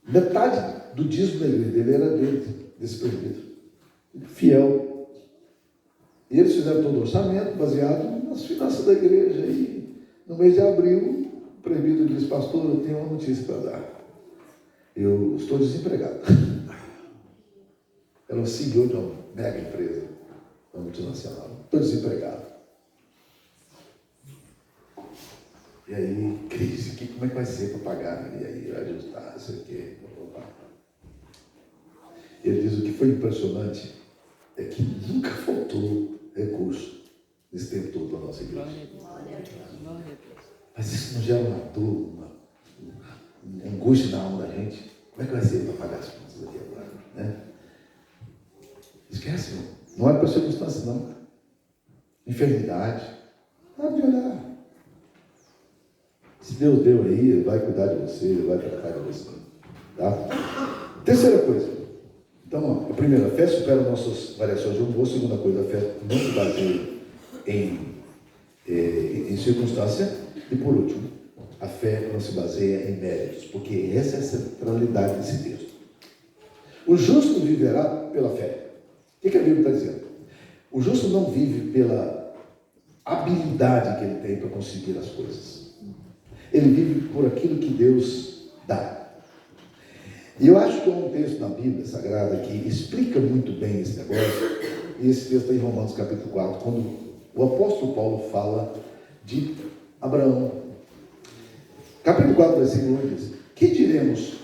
metade do dízimo da igreja dele era dele, desse presbítero. Fiel. E eles fizeram todo o orçamento baseado nas finanças da igreja. E no mês de abril, o presbítero disse: pastor, eu tenho uma notícia para dar. Eu estou desempregado. Era um CEO de uma mega empresa, uma multinacional. Estou desempregado. E aí, crise, como é que vai ser para pagar? E aí, vai ajustar, não sei o quê. Ele diz: o que foi impressionante é que nunca faltou recurso nesse tempo todo da nossa igreja. Mas isso não gera uma dor, uma angústia na alma da gente. Como é que vai ser para pagar as contas aqui agora? Né? Esquece, não é para circunstância, não. Enfermidade. Nada de olhar. Se Deus deu aí, Ele vai cuidar de você, Ele vai tratar de você. Tá? Terceira coisa. Então, a primeira, a fé supera nossas variações de humor. A segunda coisa, a fé não se baseia em circunstância. E por último, a fé não se baseia em méritos, porque essa é a centralidade desse texto. O justo viverá pela fé. O que a Bíblia está dizendo? O justo não vive pela habilidade que ele tem para conseguir as coisas. Ele vive por aquilo que Deus dá. E eu acho que há um texto na Bíblia Sagrada que explica muito bem esse negócio. E esse texto está em Romanos capítulo 4, quando o apóstolo Paulo fala de Abraão. Capítulo 4, versículo 1 diz: que diremos?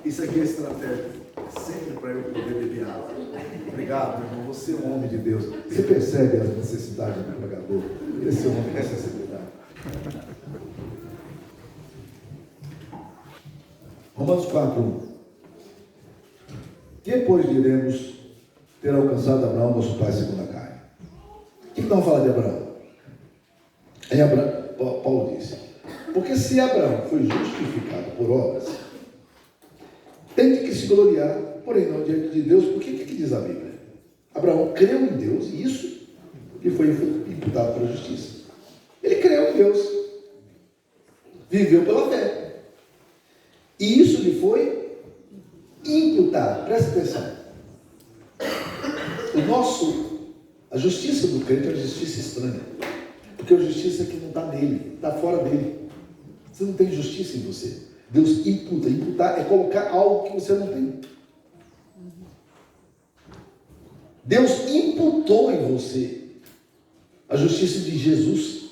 Isso aqui é estratégia. Sempre para eu poder beber água. Obrigado, meu irmão. Você é um homem de Deus. Você percebe as necessidades do pregador? Esse é o homem de necessidade. Romanos 4, 1. Que, pois, diremos ter alcançado Abraão, nosso pai, segundo a carne? O que não fala de Abraão? Em Abraão, Paulo disse: porque se Abraão foi justificado por obras, tem de que se gloriar, porém não diante de Deus. Por que diz a Bíblia? Abraão creu em Deus e isso lhe foi imputado para a justiça. Ele creu em Deus, viveu pela fé, e isso lhe foi imputado. Presta atenção. A justiça do crente é uma justiça estranha, porque a justiça que não está nele, está fora dele. Você não tem justiça em você. Deus imputa. Imputar é colocar algo que você não tem. Deus imputou em você a justiça de Jesus.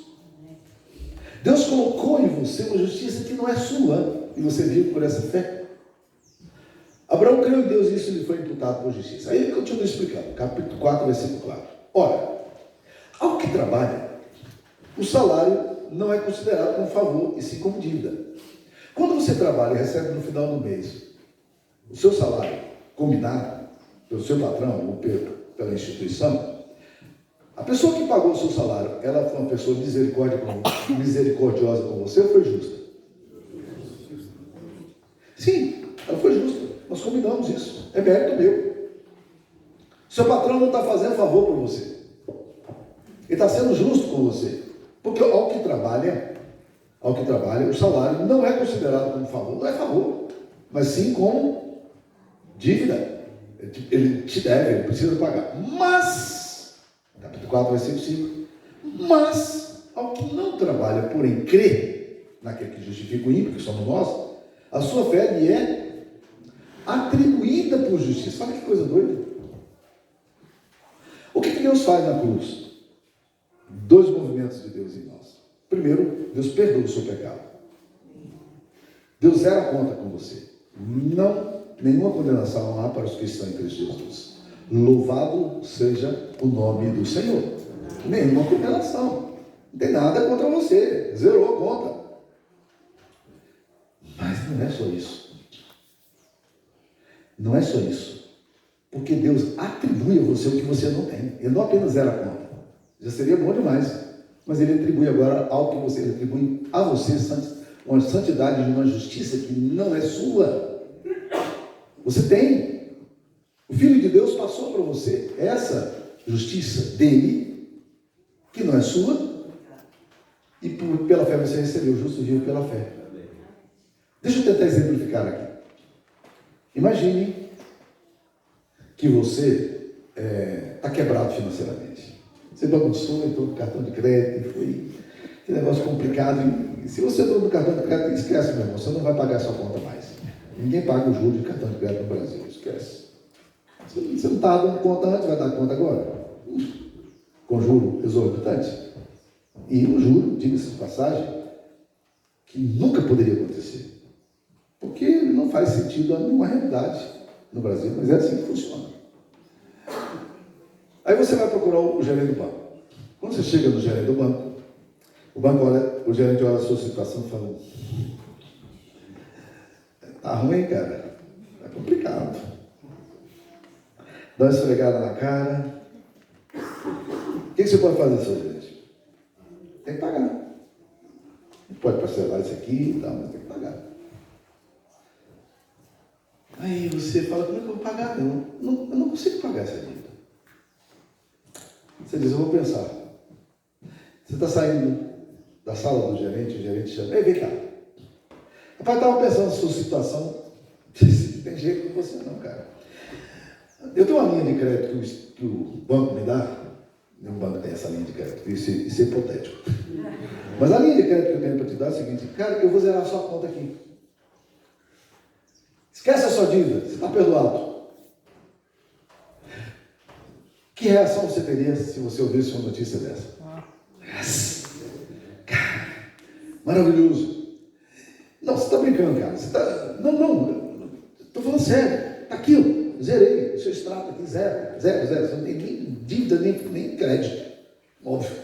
Deus colocou em você uma justiça que não é sua, e você vive por essa fé. Abraão creu em Deus e isso lhe foi imputado por justiça. Aí ele continua explicando, capítulo 4, versículo 4. Ora, ao que trabalha, o salário não é considerado como favor, e sim como dívida. Quando você trabalha e recebe no final do mês o seu salário combinado pelo seu patrão ou pela instituição, a pessoa que pagou o seu salário, ela foi uma pessoa misericordiosa com você ou foi justa? Sim, ela foi justa. Nós combinamos isso. É mérito meu. Seu patrão não está fazendo favor por você. Ele está sendo justo com você. Porque ao que trabalha, o salário não é considerado como favor. Não é favor, mas sim como dívida. Ele te deve, ele precisa pagar. Mas, capítulo 4, versículo 5, mas ao que não trabalha, porém crê naquele que justifica o ímpio, que somos nós, a sua fé lhe é atribuída por justiça. Olha que coisa doida. O que Deus faz na cruz? Dois movimentos de Deus em nós. Primeiro, Deus perdoa o seu pecado. Deus zera a conta com você. Nenhuma condenação há para os que estão em Cristo Jesus. Louvado seja o nome do Senhor. Nenhuma condenação. Não tem nada contra você. Zerou a conta. Mas não é só isso. Não é só isso. Porque Deus atribui a você o que você não tem. Ele não apenas zera a conta. Já seria bom demais. Mas ele atribui agora ao que você, ele atribui a você uma santidade e uma justiça que não é sua. Você tem. O Filho de Deus passou para você essa justiça dele, que não é sua, e pela fé você recebeu o justo vivo pela fé. Deixa eu tentar exemplificar aqui. Imagine que você está quebrado financeiramente. Você bagunçou, entrou no cartão de crédito, foi que negócio complicado. E se você entrou no cartão de crédito, esquece, meu irmão, você não vai pagar sua conta mais. Ninguém paga o juros de cartão de crédito no Brasil, esquece. Você não está dando conta antes, vai dar conta agora? Com juro exorbitante. E um juro, diga-se de passagem, que nunca poderia acontecer. Porque não faz sentido a nenhuma realidade no Brasil, mas é assim que funciona. Aí você vai procurar o gerente do banco. Quando você chega no gerente do banco, o gerente olha a sua situação e fala: tá ruim, cara. Tá complicado. Dá uma esfregada na cara. O que você pode fazer, seu gerente? Tem que pagar. Pode parcelar isso aqui e tal, mas tem que pagar. Aí você fala: como é que eu vou pagar? Eu não consigo pagar essa dívida. Você diz: eu vou pensar. Você está saindo da sala do gerente, o gerente chama: ei, vem cá. Rapaz, estava pensando na sua situação. Não tem jeito com você não, cara. Eu tenho uma linha de crédito que o banco me dá. Nenhum banco tem essa linha de crédito, isso é hipotético. Mas a linha de crédito que eu tenho para te dar é a seguinte: cara, eu vou zerar a sua conta aqui. Esquece a sua dívida, você está perdoado. Que reação você teria se você ouvisse uma notícia dessa? Cara, maravilhoso. Não, você está brincando, cara. Você tá... Não, estou falando sério. Está aqui, ó. Zerei. O seu extrato aqui, zero. Você não tem nem dívida, nem crédito. Óbvio.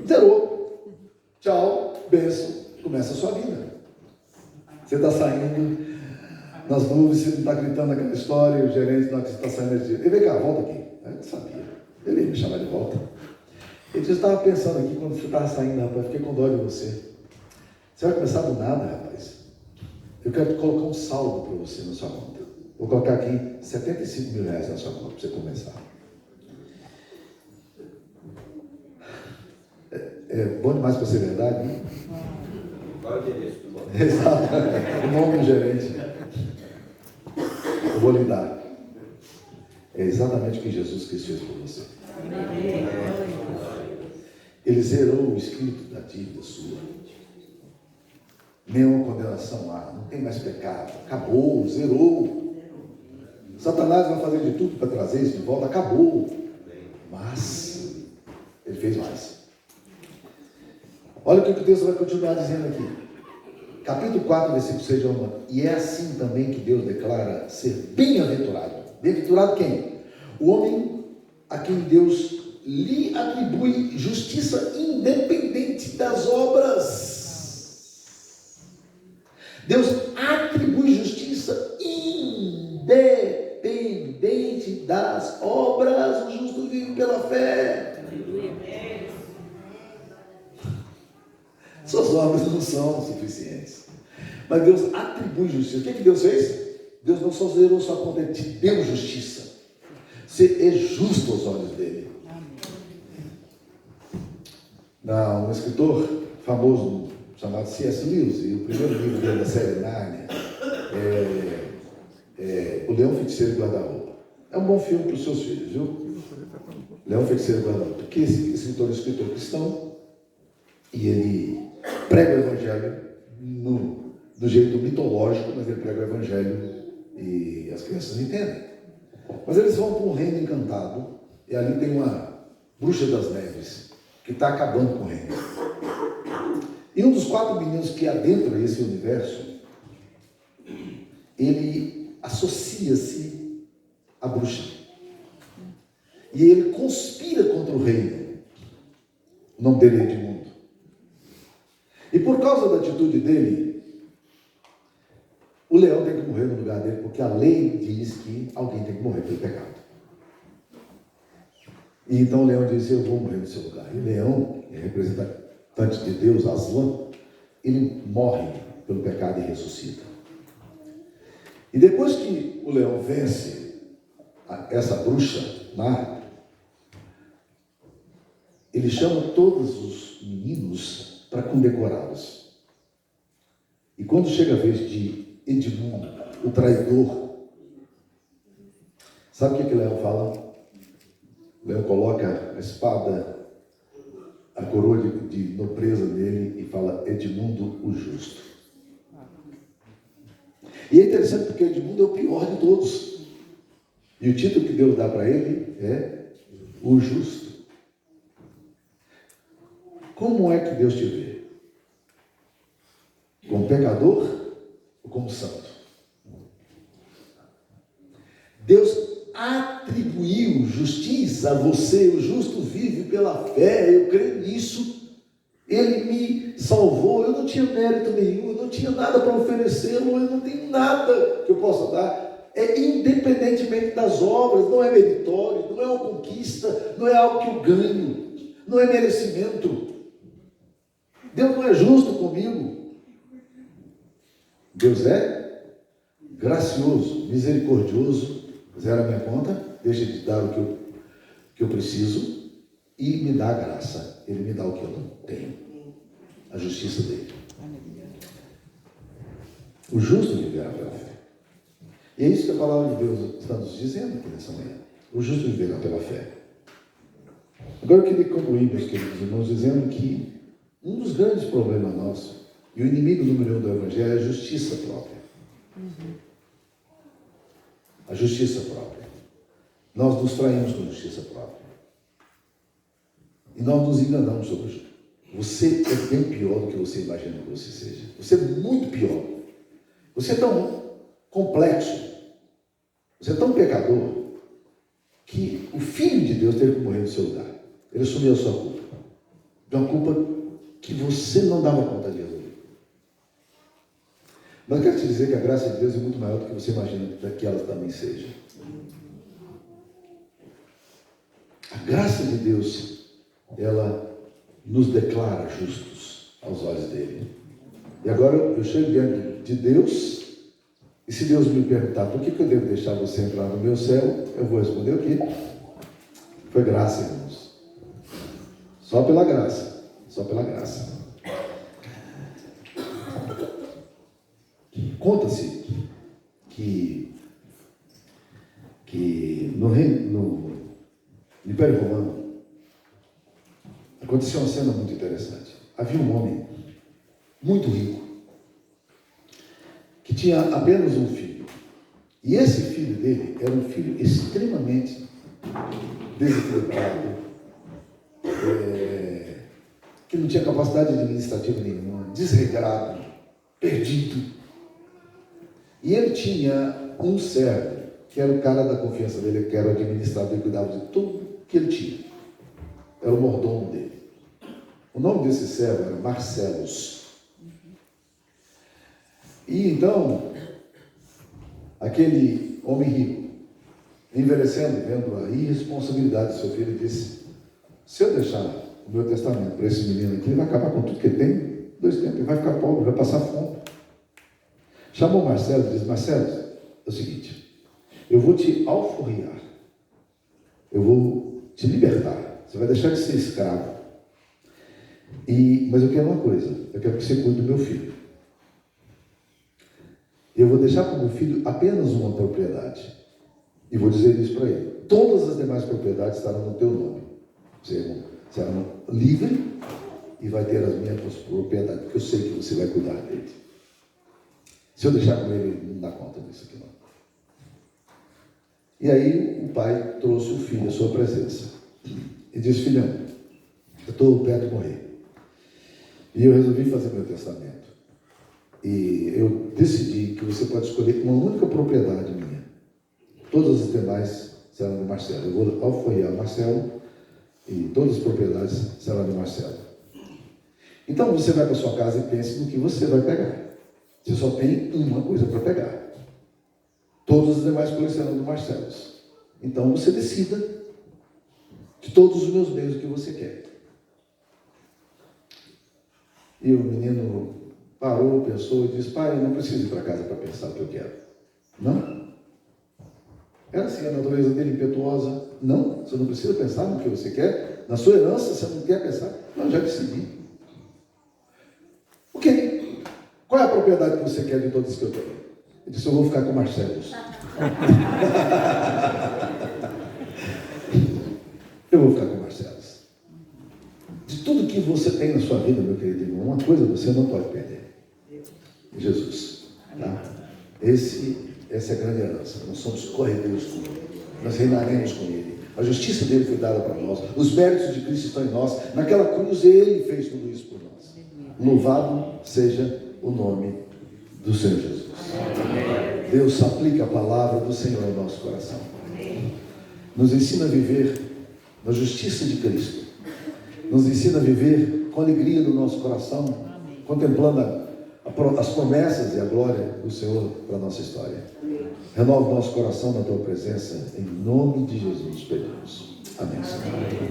Zerou. Tchau, benção. Começa a sua vida. Você está saindo nas nuvens, você não está gritando aquela história, e o gerente, na hora que você está saindo, ele diz: vem cá, volta aqui. Eu sabia. Ele ia me chamar de volta. Ele disse: eu estava pensando aqui, quando você estava saindo, rapaz, fiquei com dó de você. Você vai começar do nada, rapaz. Eu quero colocar um saldo para você na sua conta. Vou colocar aqui R$75 mil na sua conta para você começar. É bom demais para ser verdade, né? Exato. O nome do gerente. Eu vou lhe dar. É exatamente o que Jesus Cristo fez por você. Ele zerou o escrito da dívida sua. Nenhuma condenação há, não tem mais pecado. Acabou, zerou. Satanás vai fazer de tudo para trazer isso de volta. Acabou. Mas ele fez mais. Olha o que o texto vai continuar dizendo aqui. Capítulo 4, versículo 6 de Romanos. E é assim também que Deus declara ser bem-aventurado. Bem-aventurado quem? O homem a quem Deus lhe atribui justiça independente das obras. Deus atribui justiça independente das obras. O justo vive pela fé. Suas obras não são suficientes. Mas Deus atribui justiça. O que Deus fez? Deus não só zerou sua conta, Ele te deu justiça. Você é justo aos olhos dele. Um escritor famoso chamado C.S. Lewis, e o primeiro livro dele da série Nárnia é O Leão Feiticeiro e Guarda-Roupa. É um bom filme para os seus filhos, viu? Leão Feiticeiro e Guarda-Roupa. Porque esse escritor é um escritor cristão e ele prega o evangelho do jeito mitológico, mas ele prega o evangelho e as crianças entendem. Mas eles vão para um reino encantado e ali tem uma bruxa das neves que está acabando com o reino. E um dos 4 meninos que adentra esse universo, ele associa-se à bruxa. E ele conspira contra o reino. O nome dele é Edmundo. E por causa da atitude dele, o leão tem que morrer no lugar dele, porque a lei diz que alguém tem que morrer pelo pecado. E então o leão disse, eu vou morrer no seu lugar. E o leão, representante de Deus, Aslan, ele morre pelo pecado e ressuscita. E depois que o leão vence essa bruxa má, ele chama todos os meninos para condecorá-los. E quando chega a vez de Edmundo, o traidor, sabe o que o leão fala? O leão coloca a espada, a coroa de nobreza nele e fala, Edmundo o justo. E é interessante porque Edmundo é o pior de todos. E o título que Deus dá para ele é o justo. Como é que Deus te vê? Como pecador ou como santo? Deus atribuiu justiça a você. O justo vive pela fé. Eu creio nisso. Ele me salvou. Eu não tinha mérito nenhum. Eu não tinha nada para oferecê-lo. Eu não tenho nada que eu possa dar. É independentemente das obras. Não é meritório. Não é uma conquista. Não é algo que eu ganho. Não é merecimento. Deus não é justo comigo. Deus é gracioso, misericordioso. Zera a minha conta, deixa de dar o que eu preciso e me dá a graça. Ele me dá o que eu não tenho. A justiça dele. O justo viverá pela fé. E é isso que a palavra de Deus está nos dizendo aqui nessa manhã. O justo viverá pela fé. Agora eu queria concluir, meus queridos irmãos, dizendo que um dos grandes problemas nossos, e o inimigo número 1 do Evangelho, é a justiça própria. A justiça própria. Nós nos traímos com a justiça própria. E nós nos enganamos sobre isso. Você é bem pior do que você imagina que você seja. Você é muito pior. Você é tão complexo. Você é tão pecador que o Filho de Deus teve que morrer no seu lugar. Ele assumiu a sua culpa. De uma culpa que você não dava conta de resolver. Mas eu quero te dizer que a graça de Deus é muito maior do que você imagina que ela também seja. A graça de Deus, ela nos declara justos aos olhos dele. E agora eu chego diante de Deus, e se Deus me perguntar por que eu devo deixar você entrar no meu céu, eu vou responder o quê? Foi graça, irmãos. Só pela graça. Só pela graça. Conta-se que no Império Romano aconteceu uma cena muito interessante. Havia um homem muito rico que tinha apenas um filho. E esse filho dele era um filho extremamente desequilibrado, que não tinha capacidade administrativa nenhuma, desregrado, perdido. E ele tinha um servo, que era o cara da confiança dele, que era o administrador e cuidava de tudo que ele tinha. Era o mordomo dele. O nome desse servo era Marcelos. E então, aquele homem rico, envelhecendo, vendo a irresponsabilidade do seu filho, disse, se eu deixar o meu testamento para esse menino aqui, ele vai acabar com tudo que ele tem, 2 tempos, ele vai ficar pobre, vai passar fome. Chamou Marcelo e disse, Marcelo, é o seguinte, eu vou te alforriar, eu vou te libertar, você vai deixar de ser escravo, mas eu quero uma coisa, eu quero que você cuide do meu filho. Eu vou deixar para o meu filho apenas uma propriedade, e vou dizer isso para ele, todas as demais propriedades estarão no teu nome, você será livre e vai ter as minhas propriedades, porque eu sei que você vai cuidar dele. Se eu deixar com ele, ele não dá conta disso aqui não. E aí o pai trouxe o filho à sua presença. E disse, filhão, eu estou perto de morrer. E eu resolvi fazer meu testamento. E eu decidi que você pode escolher uma única propriedade minha. Todas as demais serão de Marcelo. Eu vou alforriar Marcelo e todas as propriedades serão de Marcelo. Então você vai para sua casa e pense no que você vai pegar. Você só tem uma coisa para pegar. Todas as demais coisas serão do Marcelo. Então você decida de todos os meus bens o que você quer. E o menino parou, pensou e disse: pai, eu não preciso ir para casa para pensar o que eu quero. Não. Era assim a natureza dele, impetuosa. Não, você não precisa pensar no que você quer. Na sua herança, você não quer pensar. Não, já decidi. Ok. Qual é a propriedade que você quer de todas que eu tenho? Ele disse: eu vou ficar com Marcelos. Eu vou ficar com Marcelos. De tudo que você tem na sua vida, meu querido irmão, uma coisa você não pode perder: Jesus. Tá? Essa é a grande herança. Nós somos corredores com Ele. Nós reinaremos com Ele. A justiça dele foi dada para nós. Os méritos de Cristo estão em nós. Naquela cruz Ele fez tudo isso por nós. Louvado seja o nome do Senhor Jesus. Deus aplica a palavra do Senhor ao nosso coração. Nos ensina a viver na justiça de Cristo. Nos ensina a viver com alegria no nosso coração, contemplando as promessas e a glória do Senhor para a nossa história. Renova o nosso coração na Tua presença, em nome de Jesus pedimos. Amém, Senhor.